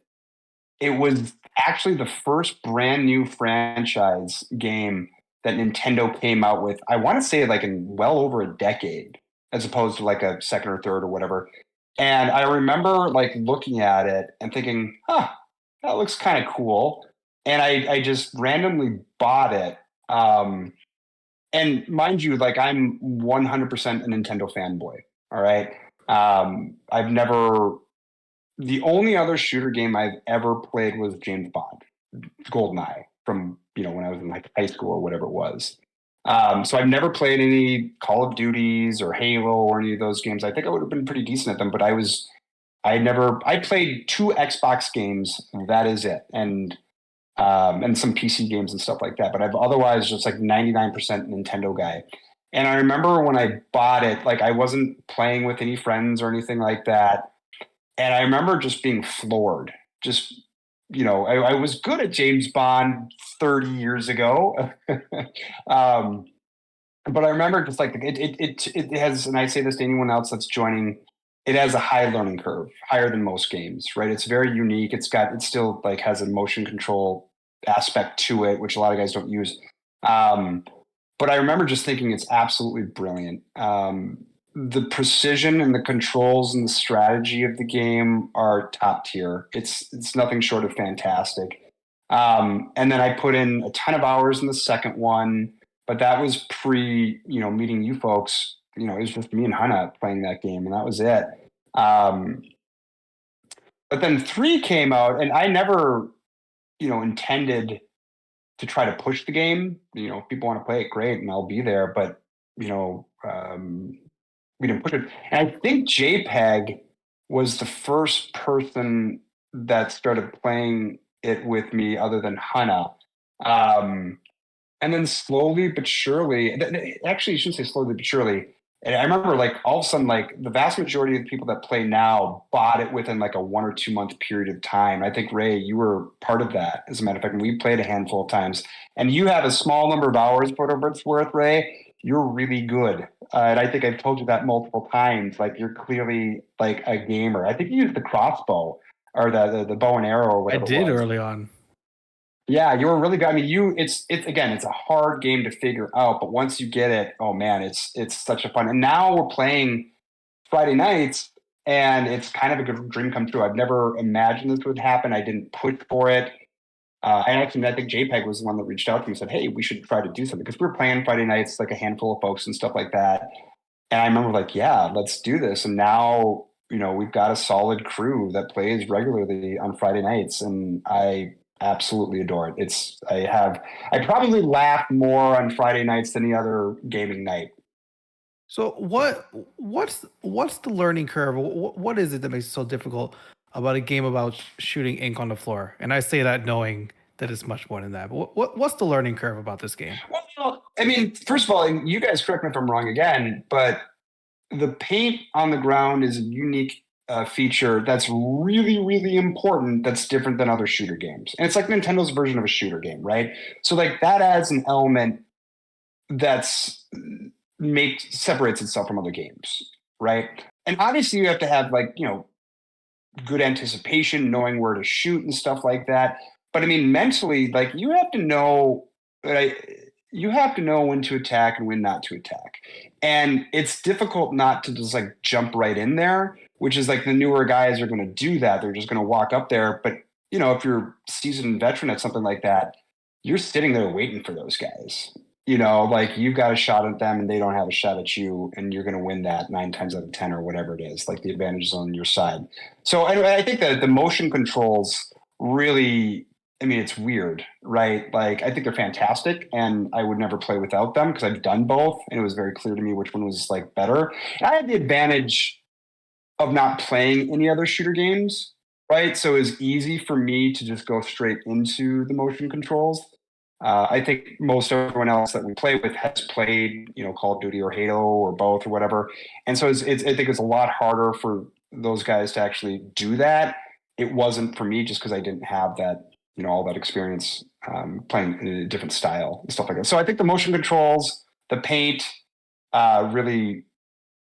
it was actually the first brand new franchise game that Nintendo came out with, I want to say like in well over a decade, as opposed to like a second or third or whatever. And I remember like looking at it and thinking, that looks kind of cool. And I just randomly bought it. And mind you, like I'm 100% a Nintendo fanboy. All right. The only other shooter game I've ever played was James Bond, GoldenEye, from when I was in like high school or whatever it was. So I've never played any Call of Duties or Halo or any of those games. I think I would have been pretty decent at them, but I played 2 Xbox games. That is it. And some PC games and stuff like that. But I've otherwise just like 99% Nintendo guy. And I remember when I bought it, like I wasn't playing with any friends or anything like that. And I remember just being floored. Just, I was good at James Bond 30 years ago. But I remember just like it has, and I say this to anyone else that's joining, it has a high learning curve, higher than most games, right? It's very unique. It still like has a motion control aspect to it, which a lot of guys don't use. But I remember just thinking it's absolutely brilliant. The precision and the controls and the strategy of the game are top tier. It's nothing short of fantastic. And then I put in a ton of hours in the second one, but that was pre, meeting you folks. It was just me and Hannah playing that game, and that was it. But then 3 came out, and I never, intended to try to push the game. If people want to play it, great, and I'll be there. But we didn't push it. And I think JPEG was the first person that started playing it with me other than Hannah. And then slowly but surely, actually, you shouldn't say slowly but surely. And I remember like all of a sudden, like the vast majority of the people that play now bought it within like a 1 or 2 month period of time. I think, Ray, you were part of that. As a matter of fact, we played a handful of times, and you have a small number of hours, whatever it's worth, Ray. You're really good. And I think I've told you that multiple times. Like you're clearly like a gamer. I think you used the crossbow or the bow and arrow or whatever. I did early on. Yeah, you were really good. I mean, it's a hard game to figure out, but once you get it, oh man, it's such a fun. And now we're playing Friday nights, and it's kind of a good dream come true. I've never imagined this would happen. I didn't push for it. I think JPEG was the one that reached out to me and said, hey, we should try to do something, because we were playing Friday nights, like a handful of folks and stuff like that. And I remember like, yeah, let's do this. And now, we've got a solid crew that plays regularly on Friday nights, and I absolutely adore it. I probably laugh more on Friday nights than any other gaming night. So what's the learning curve? What is it that makes it so difficult about a game about shooting ink on the floor? And I say that knowing that it's much more than that. But what's the learning curve about this game? Well, I mean, first of all, and you guys correct me if I'm wrong again, but the paint on the ground is a unique feature that's really, really important, that's different than other shooter games. And it's like Nintendo's version of a shooter game, right? So like that adds an element that's separates itself from other games, right? And obviously you have to have like, good anticipation, knowing where to shoot and stuff like that. But I mean, mentally, like you have to know when to attack and when not to attack. And it's difficult not to just like jump right in there, which is like the newer guys are going to do that. They're just going to walk up there. But, you know, if you're a seasoned veteran at something like that, you're sitting there waiting for those guys. You know, like you've got a shot at them and they don't have a shot at you, and you're going to win that 9 times out of 10 or whatever it is. Like the advantage is on your side. So anyway, I think that the motion controls really, I mean, it's weird, right? Like I think they're fantastic, and I would never play without them because I've done both, and it was very clear to me which one was like better. And I had the advantage of not playing any other shooter games, right? So it was easy for me to just go straight into the motion controls. I think most everyone else that we play with has played, you know, Call of Duty or Halo or both or whatever. And so I think it's a lot harder for those guys to actually do that. It wasn't for me just because I didn't have that, you know, all that experience playing in a different style and stuff like that. So I think the motion controls, the paint really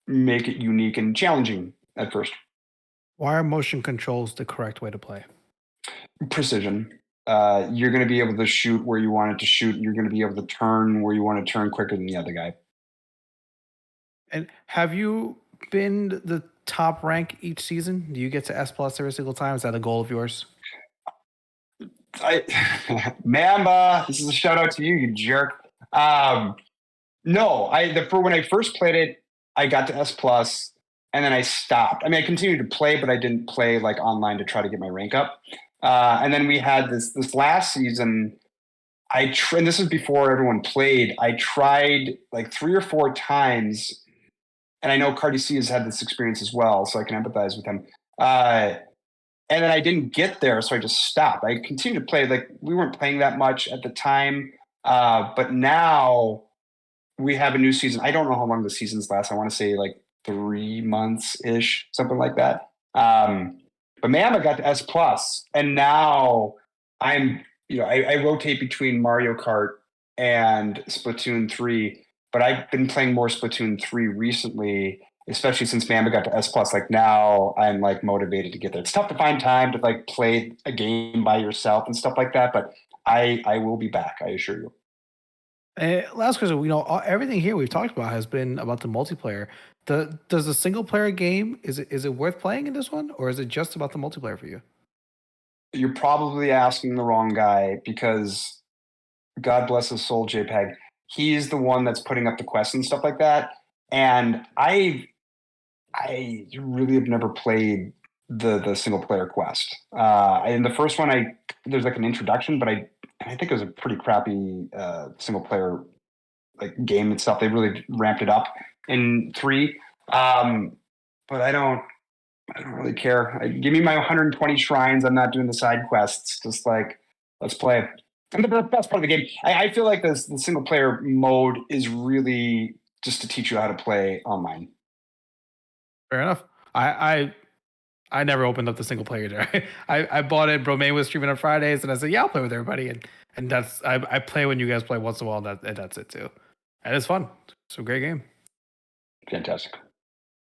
make it unique and challenging at first. Why are motion controls the correct way to play? Precision. You're going to be able to shoot where you want it to shoot. You're going to be able to turn where you want to turn quicker than the other guy. And have you been the top rank each season? Do you get to S plus every single time? Is that a goal of yours? Mamba, this is a shout out to you, you jerk. No, for when I first played it, I got to S plus, and then I stopped. I mean, I continued to play, but I didn't play like online to try to get my rank up. And then we had this last season. And this is before everyone played. I tried like 3 or 4 times, and I know Cardi C has had this experience as well, so I can empathize with him. And then I didn't get there, so I just stopped. I continued to play. Like we weren't playing that much at the time, but now we have a new season. I don't know how long the seasons last. I want to say like 3 months ish, something like that. But Mamba got to S plus, and now I'm, you know, I rotate between Mario Kart and Splatoon 3, but I've been playing more Splatoon 3 recently, especially since Mamba got to S plus. Like now I'm like motivated to get there. It's tough to find time to like play a game by yourself and stuff like that, but I will be back, I assure you. Last question, you know, everything here we've talked about has been about the multiplayer. Does the single player game, is it worth playing in this one, or is it just about the multiplayer for you? You're probably asking the wrong guy, because God bless his soul, JPEG. He's the one that's putting up the quests and stuff like that. And I really have never played the single player quest. In the first one, there's like an introduction, but I think it was a pretty crappy single player like game and stuff. They really ramped it up in 3, but I don't really care. Give me my 120 shrines. I'm not doing the side quests. Just like, let's play. And the best part of the game, I feel like the single player mode is really just to teach you how to play online. Fair enough. I never opened up the single player there. I bought it. Bromain was streaming on Fridays, and I said, "Yeah, I'll play with everybody." And that's I play when you guys play once in a while. And that's it too. And it's fun. It's a great game. Fantastic.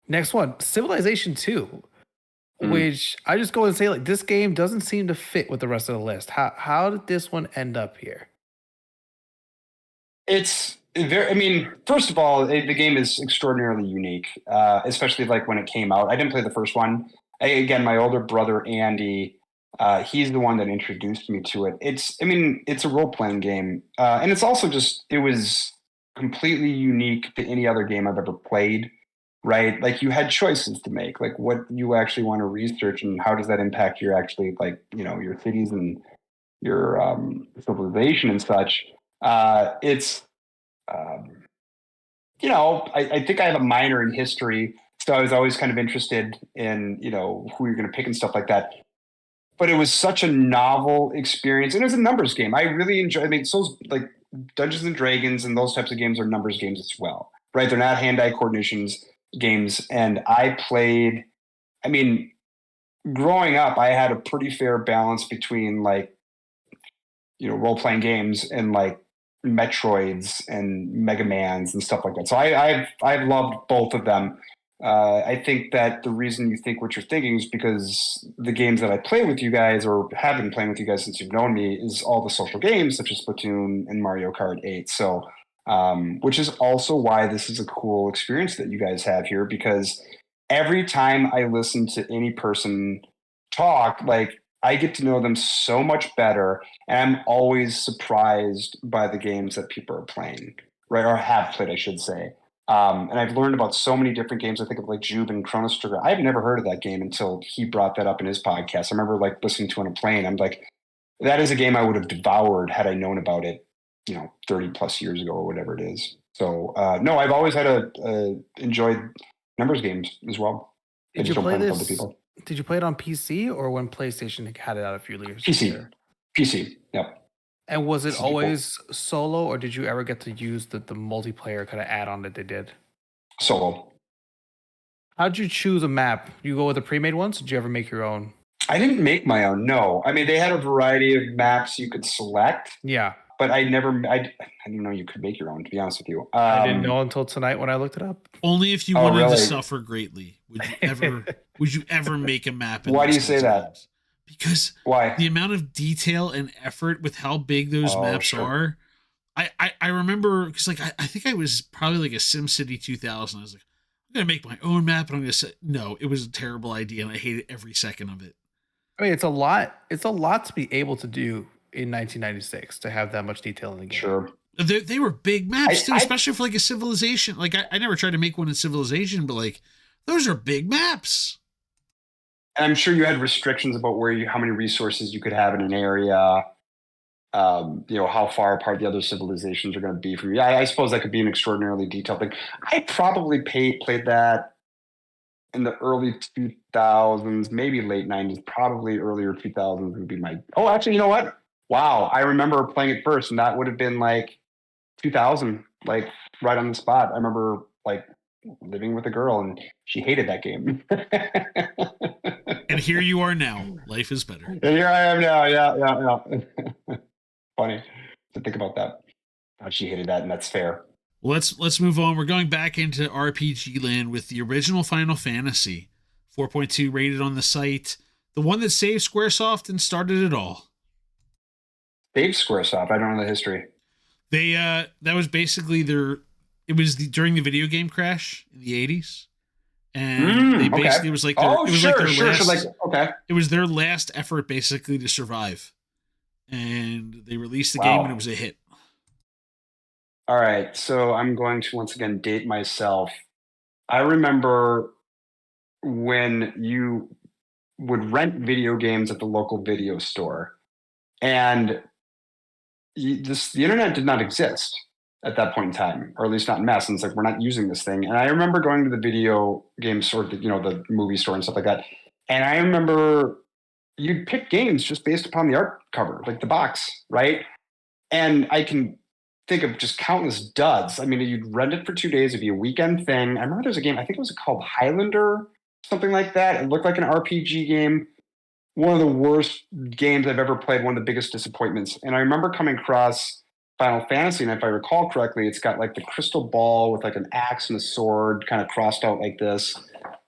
Next one, Civilization 2, which I just go and say, like, this game doesn't seem to fit with the rest of the list. How did this one end up here? It's very, I mean, first of all, the game is extraordinarily unique, especially like when it came out. I didn't play the first one. Again, my older brother, Andy, he's the one that introduced me to it. It's a role-playing game. And it's also it was completely unique to any other game I've ever played, right? Like you had choices to make, like what you actually want to research and how does that impact your actually, like, you know, your cities and your civilization and such. You know, I think I have a minor in history, so I was always kind of interested in, you know, who you're going to pick and stuff like that. But it was such a novel experience, and it was a numbers game. I really enjoy. I mean, so like Dungeons and Dragons and those types of games are numbers games as well, right? They're not hand-eye coordination games. And I played. I mean, growing up, I had a pretty fair balance between like, you know, role-playing games and like Metroids and Mega Mans and stuff like that. So I've loved both of them. I think that the reason you think what you're thinking is because the games that I play with you guys, or have been playing with you guys since you've known me, is all the social games such as Splatoon and Mario Kart 8. So which is also why this is a cool experience that you guys have here, because every time I listen to any person talk, like I get to know them so much better, and I'm always surprised by the games that people are playing, right? Or have played, I should say. And I've learned about so many different games. I think of like Jube and Chronos Trigger. I've never heard of that game until he brought that up in his podcast. I remember like listening to it on a plane. I'm like, that is a game I would have devoured had I known about it, 30 plus years ago or whatever it is. So no, I've always had enjoyed numbers games as well. Did I you just don't play play with other this? people. Did you play it on PC or when PlayStation had it out a few years PC. later? PC. Yep. And was it PC. always solo, or did you ever get to use the multiplayer kind of add-on that they did? Solo. How'd you choose a map? You go with the pre-made ones? Did you ever make your own? I didn't make my own. No, I mean they had a variety of maps you could select, Yeah, but I didn't know you could make your own. To be honest with you, I didn't know until tonight when I looked it up. Only if you Oh, wanted really? to suffer greatly would you ever make a map. Why do you those say kinds of that? games. Because Why? the amount of detail and effort with how big those maps sure. are. I remember because like I think I was probably like a SimCity 2000. I was like, I'm gonna make my own map, and I'm gonna say no. It was a terrible idea, and I hated every second of it. I mean, it's a lot. It's a lot to be able to do in 1996 to have that much detail in the game. Sure. They were big maps too, I- especially for like a Civilization. Like I never tried to make one in Civilization, but like those are big maps. And I'm sure you had restrictions about how many resources you could have in an area. How far apart the other civilizations are going to be from you. I suppose that could be an extraordinarily detailed thing. I probably played that in the early 2000s, maybe late 90s, probably earlier 2000s would be my. Oh, actually, you know what? Wow, I remember playing it first, and that would have been like 2000, like right on the spot. I remember like living with a girl, and she hated that game. And here you are now. Life is better. And here I am now. Yeah. Funny to think about that. How she hated that, and that's fair. Well, let's move on. We're going back into RPG land with the original Final Fantasy, 4.2 rated on the site, the one that saved SquareSoft and started it all. Dave Squaresoft. I don't know the history. They that was basically during the video game crash in the 80s. And they basically it was like their last, okay. It was their last effort basically to survive. And they released the Wow. game and it was a hit. All right, so I'm going to once again date myself. I remember when you would rent video games at the local video store, and the internet did not exist at that point in time, or at least not in mass. And it's like, we're not using this thing. And I remember going to the video game store, the movie store and stuff like that. And I remember you'd pick games just based upon the art cover, like the box, right? And I can think of just countless duds. I mean, you'd rent it for 2 days. It'd be a weekend thing. I remember there's a game, I think it was called Highlander, something like that. It looked like an RPG game. One of the worst games I've ever played, one of the biggest disappointments. And I remember coming across Final Fantasy, and if I recall correctly, it's got like the crystal ball with like an axe and a sword kind of crossed out like this.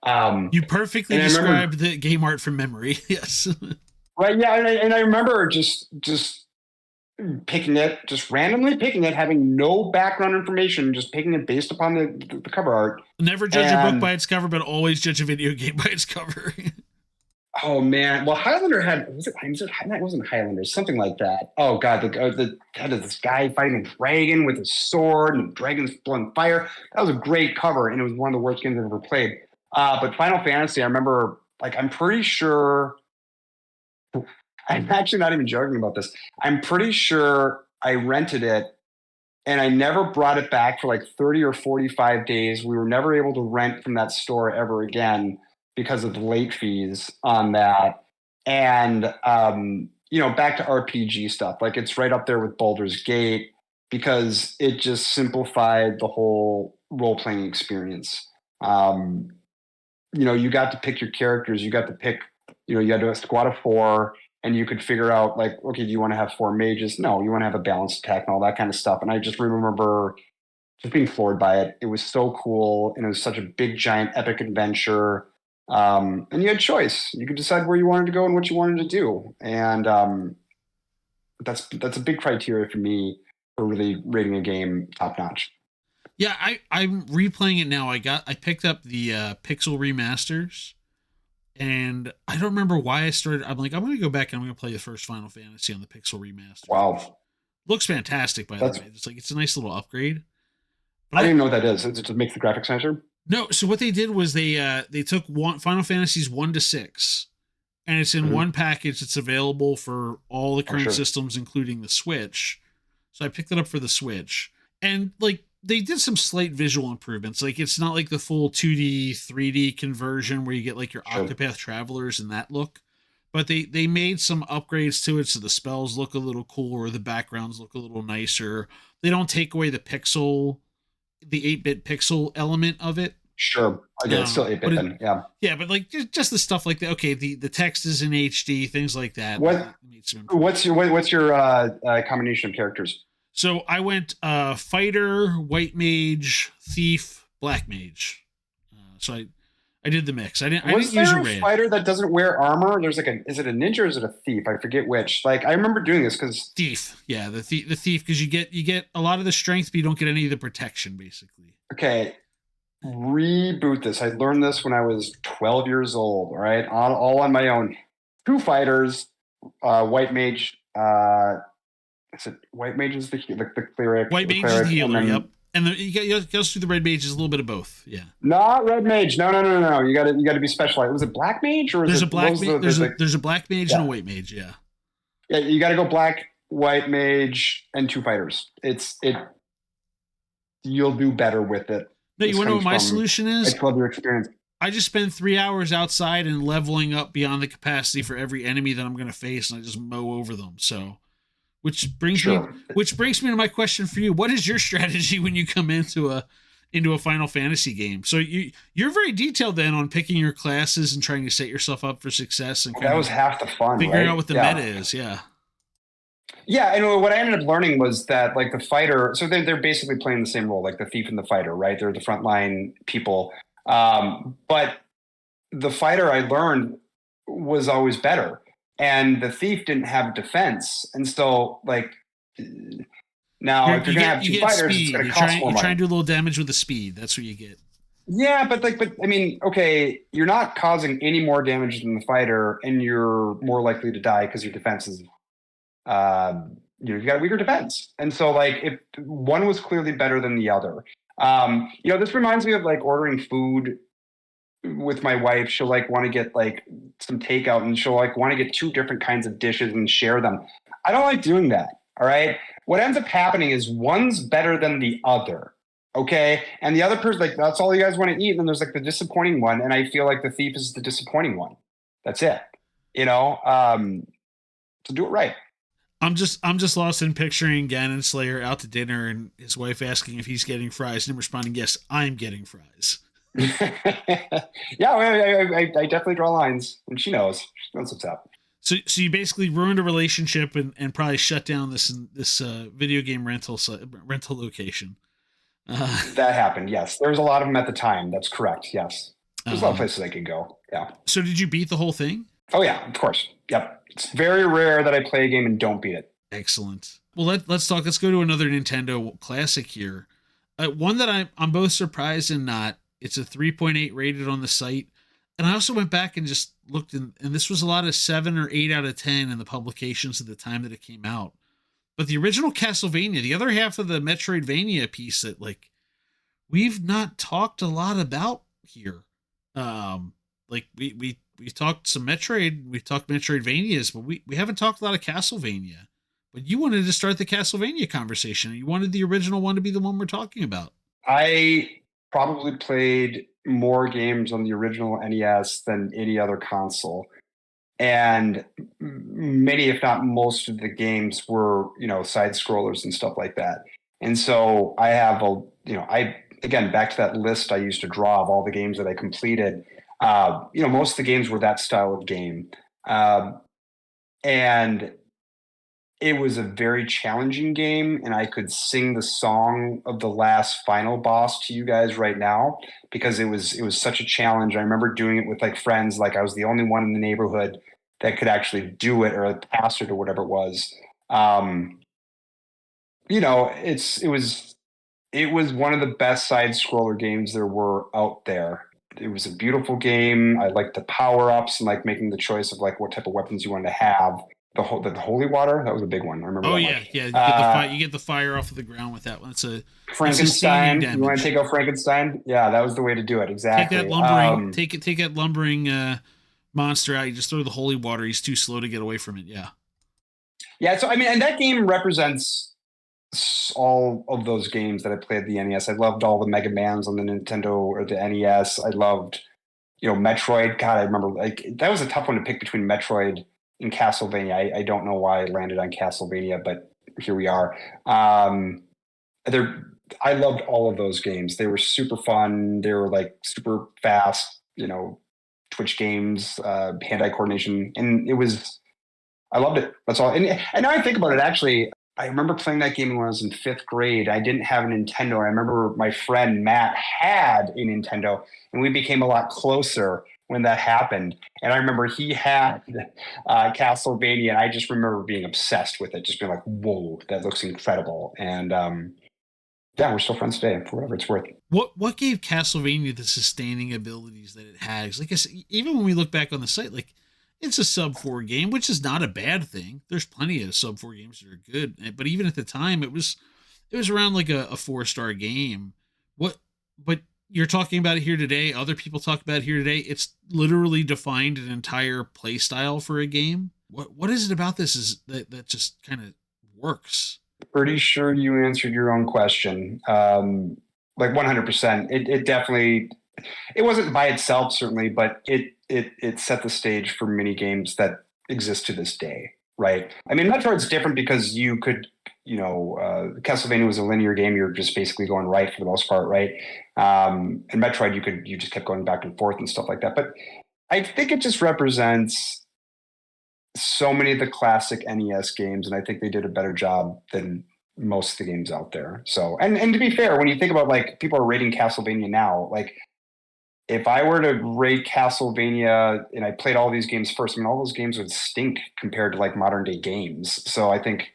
You perfectly described the game art from memory. Yes. Right. Yeah. And I remember just picking it, just randomly picking it, having no background information, just picking it based upon the cover art. Never judge a book by its cover, but always judge a video game by its cover. Oh man! Well, Highlander that wasn't Highlander, something like that. Oh god, the head of this guy fighting a dragon with a sword and the dragon's blowing fire. That was a great cover, and it was one of the worst games I've ever played. But Final Fantasy, I remember, like, I'm pretty sure. I'm actually not even joking about this. I'm pretty sure I rented it, and I never brought it back for like 30 or 45 days. We were never able to rent from that store ever again, because of the late fees on that. And, back to RPG stuff, like it's right up there with Baldur's Gate, because it just simplified the whole role-playing experience. You got to pick your characters, you got to pick, you had to a squad of 4, and you could figure out like, okay, do you want to have 4 mages? No, you want to have a balanced attack and all that kind of stuff. And I just remember just being floored by it. It was so cool, and it was such a big, giant, epic adventure. And you had choice. You could decide where you wanted to go and what you wanted to do. And that's a big criteria for me for really rating a game top notch. Yeah, I'm replaying it now. I picked up the Pixel remasters, and I don't remember why I started. I'm like, I'm going to go back and I'm going to play the first Final Fantasy on the Pixel remaster. Wow, Looks fantastic, by the way. It's a nice little upgrade. But I didn't know what that is. It just makes the graphics nicer. No, so what they did was they took Final Fantasies 1 to 6, and it's in one package. It's available for all the current systems, including the Switch. So I picked it up for the Switch, and like they did some slight visual improvements. Like it's not like the full 2D, 3D conversion where you get like your Octopath Travelers and that look, but they made some upgrades to it so the spells look a little cooler, the backgrounds look a little nicer. They don't take away the 8-bit pixel element of it. Sure. Again, it's still 8-bit then. Yeah. Yeah, but like just the stuff like that. Okay, the text is in HD, things like that. What's your combination of characters? So I went fighter, white mage, thief, black mage. So I did the mix. I didn't use a raid. Fighter that doesn't wear armor? There's like is it a ninja or is it a thief? I forget which. Like I remember doing this because thief. Yeah, the thief because you get a lot of the strength, but you don't get any of the protection, basically. Okay. Reboot this. I learned this when I was 12 years old. All right, all on my own. 2 fighters, white mage. Is it white mage is the cleric? White mage is the healer. Yep. And you goes through the red mage is a little bit of both. Yeah. Not red mage. No. You got to be specialized. Was it black mage or there's a black mage? There's a black mage and a white mage. Yeah. Yeah, you got to go black, white mage, and 2 fighters. You'll do better with it. No, you want to know what my solution is? I love your experience. I just spend 3 hours outside and leveling up beyond the capacity for every enemy that I'm going to face, and I just mow over them. So, which brings me to my question for you: what is your strategy when you come into a Final Fantasy game? So you're very detailed then on picking your classes and trying to set yourself up for success, and that was half the fun. Figuring out what the meta is. Yeah. Yeah, and what I ended up learning was that like the fighter, so they're basically playing the same role, like the thief and the fighter, right? They're the frontline people. But the fighter I learned was always better, and the thief didn't have defense, and so like now if you're gonna have 2 fighters, it's gonna cost more money. You're trying to do a little damage with the speed. That's what you get. Yeah, but I mean, okay, you're not causing any more damage than the fighter, and you're more likely to die because your defense is. You've got a weaker defense, and so like if one was clearly better than the other. This reminds me of like ordering food with my wife. She'll like want to get like some takeout, and she'll like want to get 2 different kinds of dishes and share them. I don't like doing that. All right, what ends up happening is one's better than the other. Okay, and the other person, like, that's all you guys want to eat, and then there's like the disappointing one, and I feel like the thief is the disappointing one. That's it. So do it right. I'm just lost in picturing Ganonslayer out to dinner and his wife asking if he's getting fries and him responding, "Yes, I'm getting fries." Yeah, I definitely draw lines, and she knows what's up. So you basically ruined a relationship and probably shut down this video game rental location. That happened. Yes, there was a lot of them at the time. That's correct. Yes, there's a lot of places I could go. Yeah. So did you beat the whole thing? Oh yeah, of course. Yep. It's very rare that I play a game and don't beat it. Excellent. Well, let's talk. Let's go to another Nintendo classic here. One that I'm both surprised and not. It's a 3.8 rated on the site. And I also went back and just looked, and this was a lot of 7 or 8 out of 10 in the publications at the time that it came out. But the original Castlevania, the other half of the Metroidvania piece that like we've not talked a lot about here. Like we talked some Metroid, we've talked Metroidvanias, but we haven't talked a lot of Castlevania. But you wanted to start the Castlevania conversation. You wanted the original one to be the one we're talking about. I probably played more games on the original NES than any other console. And many, if not most of the games were, side scrollers and stuff like that. And so I have again, back to that list I used to draw of all the games that I completed. Most of the games were that style of game. And it was a very challenging game, and I could sing the song of the last final boss to you guys right now because it was such a challenge. I remember doing it with like friends, like I was the only one in the neighborhood that could actually do it or pass it or whatever it was. it was one of the best side scroller games there were out there. It was a beautiful game. I liked the power ups and like making the choice of like what type of weapons you wanted to have. The holy water, that was a big one. I remember. Oh that yeah, much. yeah. You get the fire off of the ground with that one. It's a sustaining Frankenstein. You want damage. to take out Frankenstein? Yeah, that was the way to do it. Take Exactly. that lumbering. Take that lumbering monster out. You just throw the holy water. He's too slow to get away from it. Yeah. Yeah. So I mean, and that game represents all of those games that I played at the NES. I loved all the Mega Mans on the Nintendo or the NES. I loved, Metroid. God, I remember like that was a tough one to pick between Metroid and Castlevania. I don't know why I landed on Castlevania, but here we are. I loved all of those games. They were super fun. They were like super fast, Twitch games, hand-eye coordination, and I loved it. That's all. And now I think about it, actually, I remember playing that game when I was in fifth grade. I didn't have a Nintendo. I remember my friend Matt had a Nintendo, and we became a lot closer when that happened. And I remember he had Castlevania, and I just remember being obsessed with it, just being like, whoa, that looks incredible. And yeah, we're still friends today, for whatever it's worth. What gave Castlevania the sustaining abilities that it has? Like I said, even when we look back on the site, like it's a sub 4 game, which is not a bad thing. There's plenty of sub 4 games that are good, but even at the time, it was around like a 4-star game. But you're talking about it here today. Other people talk about it here today. It's literally defined an entire play style for a game. What is it about this is that just kind of works? Pretty sure you answered your own question. Like 100%. It definitely, it wasn't by itself, certainly, but it set the stage for many games that exist to this day, right? I mean, Metroid's different because you could, Castlevania was a linear game. You're just basically going right for the most part, right? And Metroid, you just kept going back and forth and stuff like that. But I think it just represents so many of the classic NES games, and I think they did a better job than most of the games out there. So, and to be fair, when you think about like people are rating Castlevania now, like if I were to rate Castlevania and I played all these games first, I mean, all those games would stink compared to like modern day games. So I think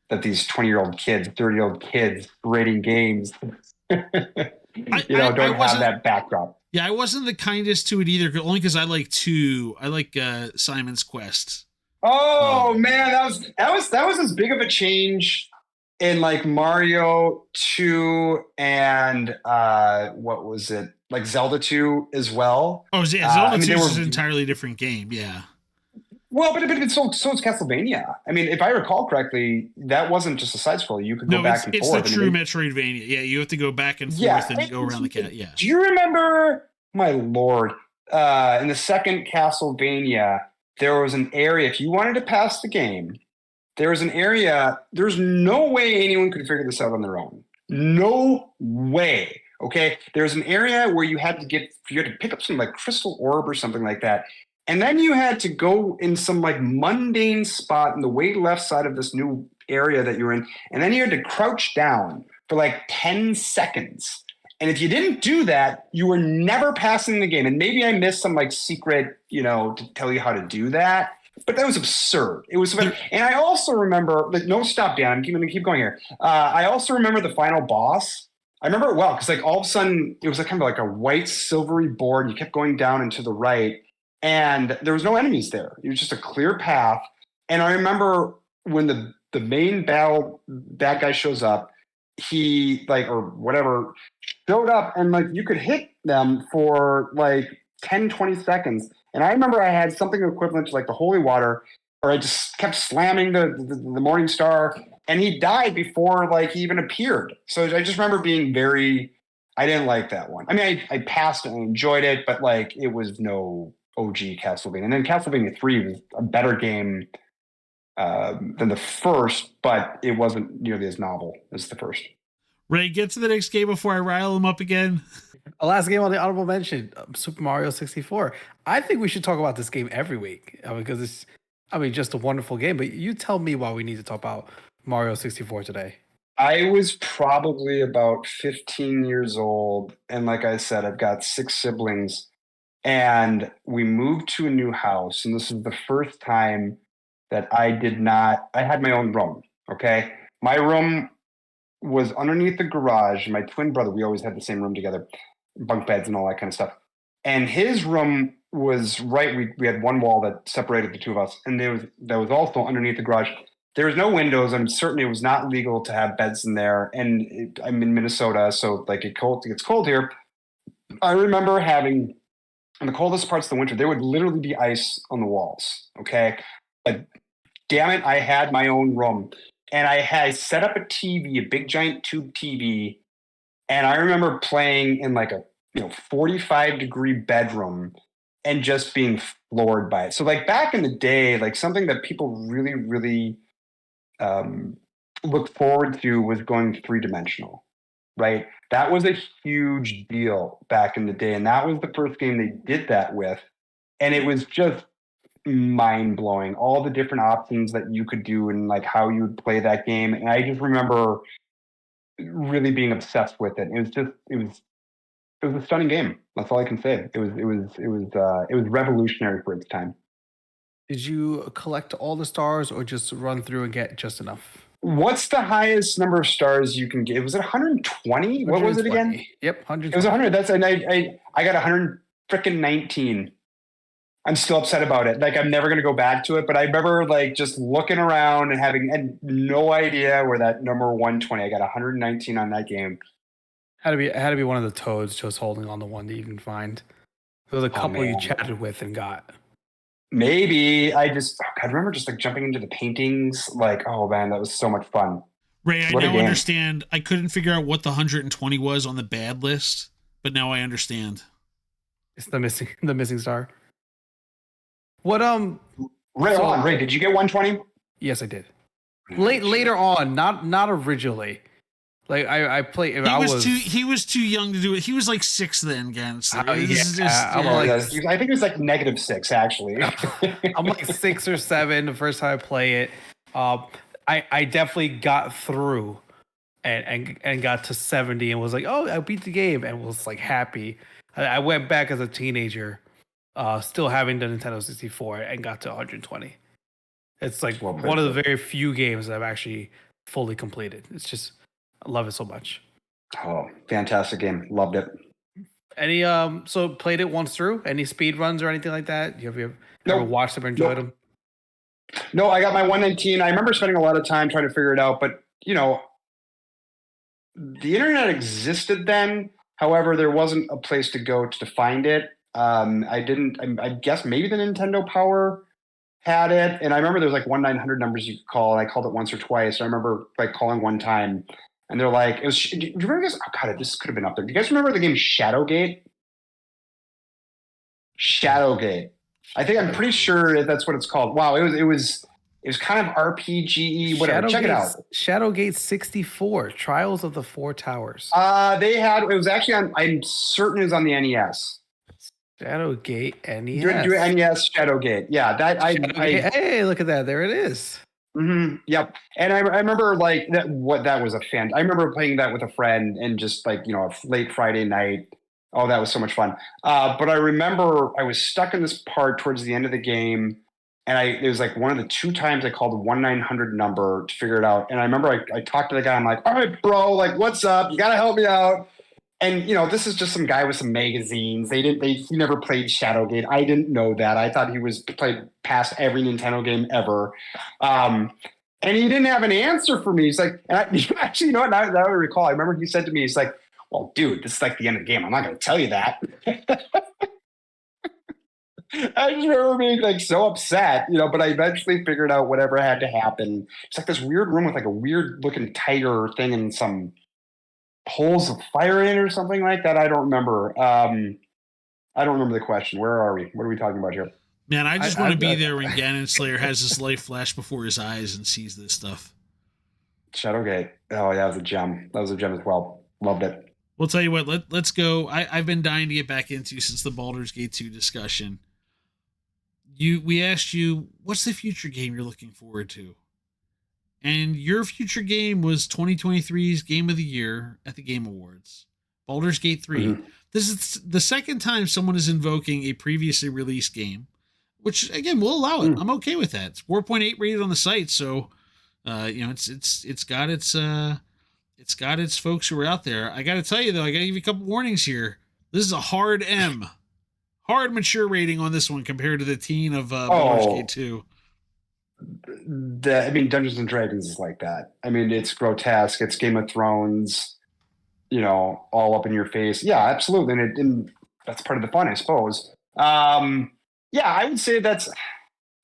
that these 20-year-old kids, 30-year-old kids rating games, don't have that backdrop. Yeah, I wasn't the kindest to it either, only because I like Simon's Quest. Oh man, that was as big of a change in like Mario 2 and what was it? Like Zelda 2 as well. Oh yeah, Zelda 2 is an entirely different game, yeah. Well, but so is Castlevania. I mean, if I recall correctly, that wasn't just a side scroll. You could go back and forth. It's the true Metroidvania. Yeah, you have to go back and forth and go around the cat. Yeah. Do you remember, my lord, in the second Castlevania, there was an area, if you wanted to pass the game, there was an area, there's no way anyone could figure this out on their own. No way. Okay? There's an area where you had to pick up some like crystal orb or something like that. And then you had to go in some like mundane spot in the way left side of this new area that you're in. And then you had to crouch down for like 10 seconds. And if you didn't do that, you were never passing the game. And maybe I missed some like secret, to tell you how to do that. But that was absurd. It was, and I also remember, like, no, stop, Dan. I'm going to keep going here. I also remember the final boss. I remember it well because like all of a sudden it was like kind of like a white silvery board. You kept going down and to the right. And there was no enemies there. It was just a clear path. And I remember when the main bad guy shows up, he like, or whatever, showed up and like you could hit them for like 10, 20 seconds. And I remember I had something equivalent to like the holy water, or I just kept slamming the morning star, and he died before like he even appeared. So I just remember being I didn't like that one. I mean, I passed it and enjoyed it, but like it was no OG Castlevania. And then Castlevania 3 was a better game than the first, but it wasn't nearly as novel as the first. Ray, get to the next game before I rile him up again. The last game on the honorable mention, Super Mario 64. I think we should talk about this game every week because it's, just a wonderful game. But you tell me why we need to talk about Mario 64 today. I was probably about 15 years old. And like I said, I've got 6 siblings. And we moved to a new house. And this is the first time that I had my own room. Okay. My room was underneath the garage. My twin brother, we always had the same room together, bunk beds and all that kind of stuff. And his room was right. We had one wall that separated the two of us, and that was also underneath the garage. There was no windows. I'm certain it was not legal to have beds in there. And I'm in Minnesota, so like it gets cold here. I remember having, in the coldest parts of the winter, there would literally be ice on the walls. Okay, but damn it, I had my own room, and I had set up a TV, a big giant tube TV, and I remember playing in like a 45-degree bedroom and just being floored by it. So like back in the day, like something that people really, really looked forward to was going 3-dimensional, right? That was a huge deal back in the day. And that was the first game they did that with. And it was just mind blowing, all the different options that you could do and like how you would play that game. And I just remember really being obsessed with it. It was a stunning game. That's all I can say. It was revolutionary for its time. Did you collect all the stars or just run through and get just enough? What's the highest number of stars you can get? Was it 120? What was it again? Yep, 120. It was 100. That's and I got 119. I'm still upset about it. Like I'm never gonna go back to it. But I remember like just looking around and having no idea where that number 120. I got 119 on that game. It had to be one of the toads just holding on to one that you can find. There was a couple you chatted with and got. Maybe I remember just like jumping into the paintings. Like, oh man, that was so much fun. Ray, I now understand. I couldn't figure out what the 120 was on the bad list, but now I understand. It's the missing star. What Ray, did you get 120? Yes, I did. Later on, not originally. Like I played. He was too young to do it. He was like 6 then, Gans. I think it was like -6 actually. I'm like 6 or 7 the first time I play it. I definitely got through and got to 70 and was like, oh, I beat the game and was like happy. I went back as a teenager, still having the Nintendo 64 and got to 120. It's like one of the very few games that I've actually fully completed. It's just. I love it so much. Oh, fantastic game. Loved it. Any so played it once through? Any speed runs or anything like that? Have you ever watched them or enjoyed them? No, I got my 119. I remember spending a lot of time trying to figure it out, but the internet existed then. However, there wasn't a place to go to find it. I guess maybe the Nintendo Power had it, and I remember there was like 1-900 numbers you could call, and I called it once or twice. I remember like calling one time. And they're like, do you remember this? Oh God, this could have been up there. Do you guys remember the game Shadowgate? Shadowgate. I'm pretty sure that's what it's called. Wow, it was kind of RPG, whatever. Check it out. Shadowgate 64, Trials of the Four Towers. It was actually on, I'm certain it was on the NES. Shadowgate NES. Do NES Shadowgate. Yeah, hey, look at that. There it is. Mm-hmm. Yep. And I remember like that was a fan. I remember playing that with a friend and just like, a late Friday night. Oh, that was so much fun. But I remember I was stuck in this part towards the end of the game. And it was like one of the 2 times I called the 1-900 number to figure it out. And I remember I talked to the guy. I'm like, all right, bro, like, what's up? You got to help me out. And, this is just some guy with some magazines. He never played Shadowgate. I didn't know that. I thought he played past every Nintendo game ever. And he didn't have an answer for me. He's like, actually, what? Now that I recall, I remember he said to me, he's like, well, dude, this is like the end of the game. I'm not going to tell you that. I just remember being like so upset, but I eventually figured out whatever had to happen. It's like this weird room with like a weird looking tiger thing and some holes of fire in it or something like that. I don't remember. I don't remember the question. Where are we? What are we talking about here? Man, I just want to be there when Ganonslayer has his life flash before his eyes and sees this stuff. Shadowgate. Oh, yeah, that was a gem. That was a gem as well. Loved it. We'll tell you what, let's go. I've been dying to get back into since the Baldur's Gate 2 discussion. We asked you, what's the future game you're looking forward to? And your future game was 2023's Game of the Year at the Game Awards, Baldur's Gate 3. Mm-hmm. This is the second time someone is invoking a previously released game, which again, we'll allow it. I'm okay with that. It's 4.8 rated on the site, so it's got its it's got its folks who are out there. I got to tell you though, I got to give you a couple warnings here. This is a hard M, hard mature rating on this one compared to the teen of Baldur's Gate 2. Dungeons and Dragons is like that. I mean, it's grotesque. It's Game of Thrones, all up in your face. Yeah, absolutely. And that's part of the fun, I suppose. Yeah, I would say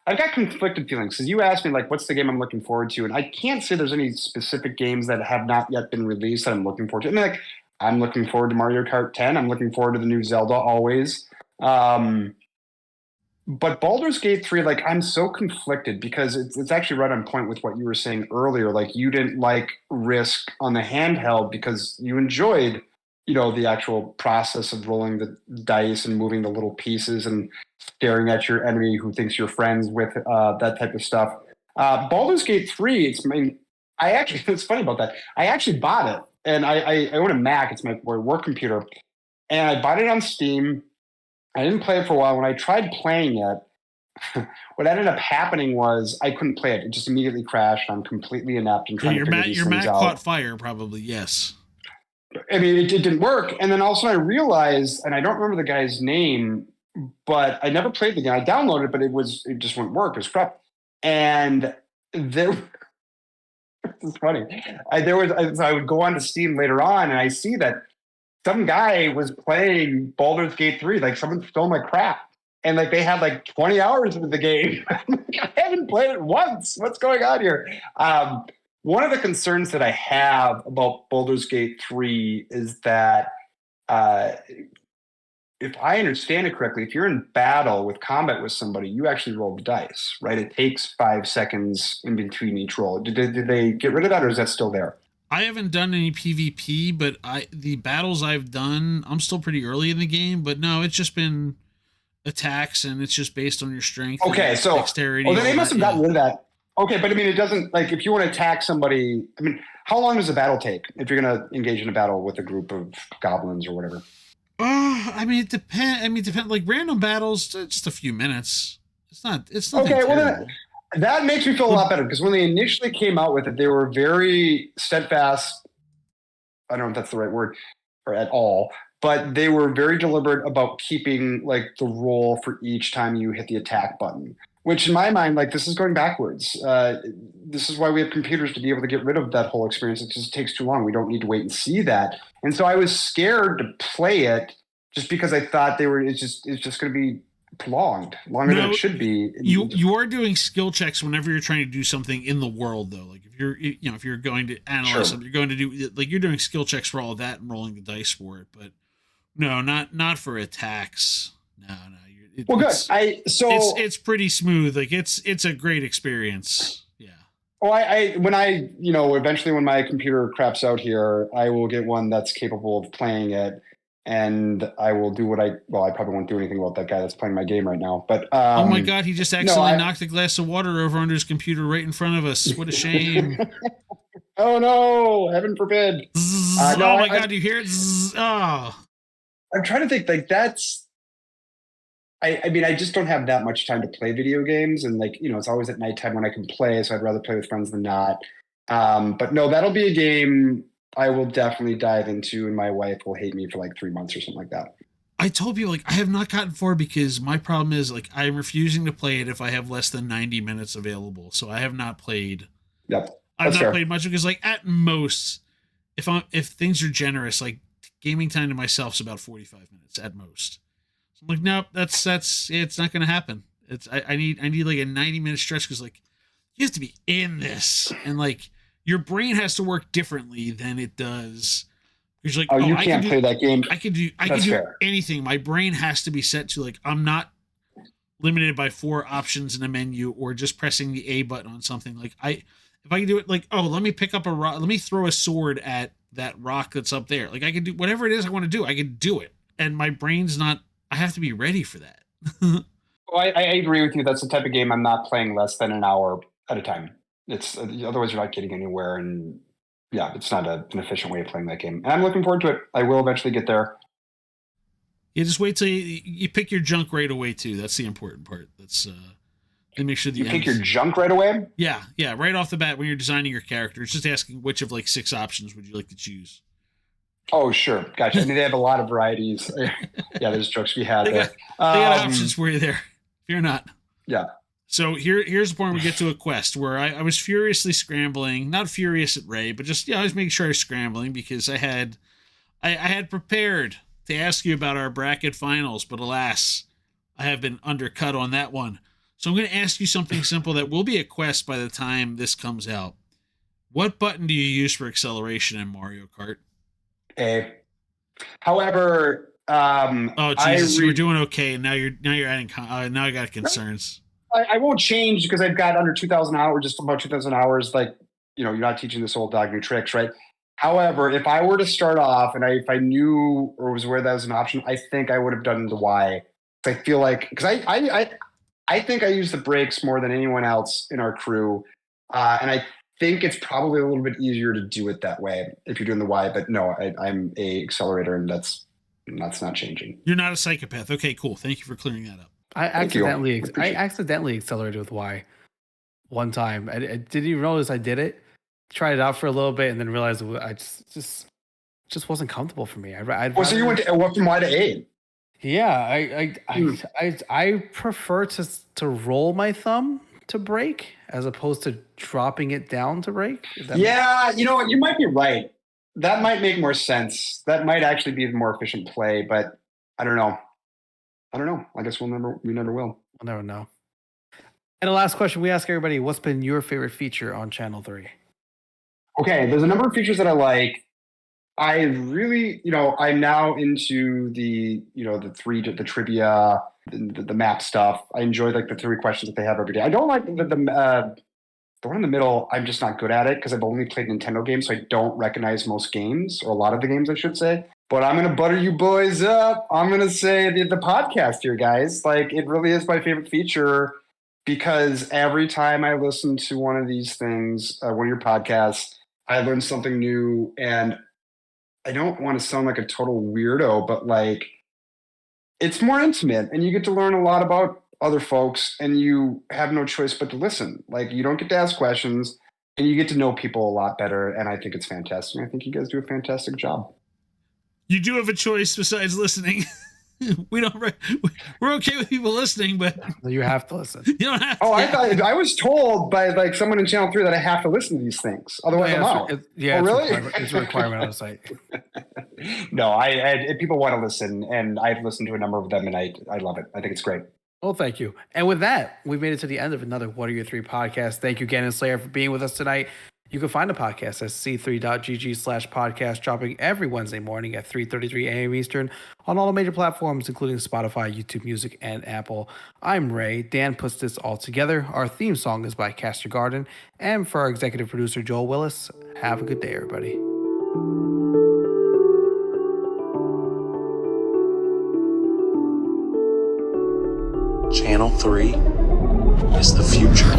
I've got conflicted feelings because you asked me, like, what's the game I'm looking forward to? And I can't say there's any specific games that have not yet been released that I'm looking forward to. I mean, like, I'm looking forward to Mario Kart 10. I'm looking forward to the new Zelda always. But Baldur's Gate 3, like, I'm so conflicted because it's actually right on point with what you were saying earlier. Like, you didn't like Risk on the handheld because you enjoyed, the actual process of rolling the dice and moving the little pieces and staring at your enemy who thinks you're friends with, that type of stuff. Baldur's Gate 3, it's funny about that. I actually bought it, and I own a Mac. It's my work computer, and I bought it on Steam. I didn't play it for a while. When I tried playing it, what ended up happening was I couldn't play it. It just immediately crashed. I'm completely inept in trying to figure these things out. Your Mac caught fire, probably, yes. I mean, it didn't work. And then all of a sudden I realized, and I don't remember the guy's name, but I never played the game. I downloaded it, but it just wouldn't work. It was crap. And it's funny. I would go on to Steam later on, and I see that some guy was playing Baldur's Gate 3. Like, someone stole my crap. And, like, they had, like, 20 hours into the game. I haven't played it once. What's going on here? One of the concerns that I have about Baldur's Gate 3 is that if I understand it correctly, if you're in battle with combat with somebody, you actually roll the dice, right? It takes 5 seconds in between each roll. Did they get rid of that, or is that still there? I haven't done any PvP, but the battles I've done, I'm still pretty early in the game, but no, it's just been attacks, and it's just based on your strength. Okay, so dexterity. Then they must have gotten rid of that. Okay, but I mean, it doesn't, like, if you want to attack somebody, I mean, how long does a battle take if you're going to engage in a battle with a group of goblins or whatever? I mean, it depends. Like, random battles, just a few minutes. It's not okay. Well, that makes me feel a lot better, because when they initially came out with it, they were very steadfast. I don't know if that's the right word, or at all, but they were very deliberate about keeping, like, the roll for each time you hit the attack button. Which, in my mind, like, this is going backwards. This is why we have computers to be able to get rid of that whole experience. It just takes too long. We don't need to wait and see that. And so I was scared to play it just because I thought it's just going to be prolonged longer than it should be. You are doing skill checks whenever you're trying to do something in the world, though. Like, if you're going to analyze something, you're going to do, like, you're doing skill checks for all of that and rolling the dice for it. But no, not for attacks. No. Well, good. It's pretty smooth. Like, it's a great experience. Yeah. Oh, eventually when my computer craps out here, I will get one that's capable of playing it, and I will do I probably won't do anything about that guy that's playing my game right now. But oh my God, he just accidentally knocked a glass of water over onto his computer right in front of us. What a shame. Oh no, heaven forbid. Oh my God, do you hear it? Oh. I'm trying to think, like, that's. I mean, I just don't have that much time to play video games, and, like, it's always at nighttime when I can play, so I'd rather play with friends than not. But no, that'll be a game I will definitely dive into, and my wife will hate me for like 3 months or something like that. I told you, like, I have not gotten far because my problem is, like, I'm refusing to play it if I have less than 90 minutes available. So I have not played. Yep. I've not played much because, like, at most, if things are generous, like, gaming time to myself is about 45 minutes at most. I'm like, nope, that's it's not going to happen. I need like a 90-minute stretch, because, like, you have to be in this, and, like, your brain has to work differently than it does. Because, like, you can't play that game. I can do anything. My brain has to be set to, like, I'm not limited by 4 options in a menu or just pressing the A button on something. Like, if I can do it, like, let me pick up a rock, let me throw a sword at that rock that's up there. Like, I can do whatever it is I want to do. I can do it, and my brain's not. I have to be ready for that. Well, I agree with you. That's the type of game I'm not playing less than an hour at a time. It's otherwise you're not getting anywhere, and yeah, it's not an efficient way of playing that game. And I'm looking forward to it. I will eventually get there. Yeah, just wait till you pick your junk right away too. That's the important part. That's and make sure the you pick your junk right away. Yeah, right off the bat when you're designing your character, it's just asking which of like 6 options would you like to choose. Oh, sure, gotcha. I mean, they have a lot of varieties. Yeah, there's jokes we had They there. got options for you there. Fear not. Yeah. So here's the point we get to a quest where I was furiously scrambling, not furious at Ray, but just I was making sure I was scrambling because I had prepared to ask you about our bracket finals, but alas, I have been undercut on that one. So I'm going to ask you something simple that will be a quest by the time this comes out. What button do you use for acceleration in Mario Kart? A. However, oh Jesus, you were doing okay, and now you're adding. Now I got concerns. I won't change because I've got under 2,000 hours, just about 2,000 hours. Like, you're not teaching this old dog new tricks, right? However, if I were to start off and if I knew or was aware that was an option, I think I would have done the Y. I feel like because I think I use the brakes more than anyone else in our crew, and I think it's probably a little bit easier to do it that way if you're doing the Y. But no, I'm a accelerator, and that's not changing. You're not a psychopath. Okay, cool. Thank you for clearing that up. I accidentally accelerated with Y one time. I didn't even notice I did it. Tried it out for a little bit and then realized I just wasn't comfortable for me. So you went from Y to A? Yeah, I prefer to roll my thumb to brake as opposed to dropping it down to brake. Yeah, you know what? You might be right. That might make more sense. That might actually be the more efficient play, but I don't know. I guess we never will. We'll never know. And the last question we ask everybody, what's been your favorite feature on Channel 3? Okay, there's a number of features that I like. I really, I'm now into the trivia, the map stuff. I enjoy like the 3 questions that they have every day. I don't like the one in the middle. I'm just not good at it because I've only played Nintendo games, so I don't recognize most games, or a lot of the games, I should say. But I'm going to butter you boys up. I'm going to say the podcast here, guys. Like, it really is my favorite feature because every time I listen to one of these things, one of your podcasts, I learn something new. And I don't want to sound like a total weirdo, but like, it's more intimate and you get to learn a lot about other folks and you have no choice but to listen. Like, you don't get to ask questions and you get to know people a lot better. And I think it's fantastic. I think you guys do a fantastic job. You do have a choice besides listening. We're okay with people listening, but you have to listen. You don't have to. Oh, I was told by like someone in Channel 3 that I have to listen to these things. Otherwise, I'm out. Really? It's a requirement on the site. No, people want to listen, and I've listened to a number of them, and I love it. I think it's great. Well, thank you. And with that, we've made it to the end of another What Are Your 3 podcast. Thank you, ganonslayer, for being with us tonight. You can find the podcast at c3.gg/podcast, dropping every Wednesday morning at 3:33 a.m. Eastern on all the major platforms, including Spotify, YouTube Music, and Apple. I'm Ray. Dan puts this all together. Our theme song is by Castor Garden. And for our executive producer, Joel Willis, have a good day, everybody. Channel 3 is the future.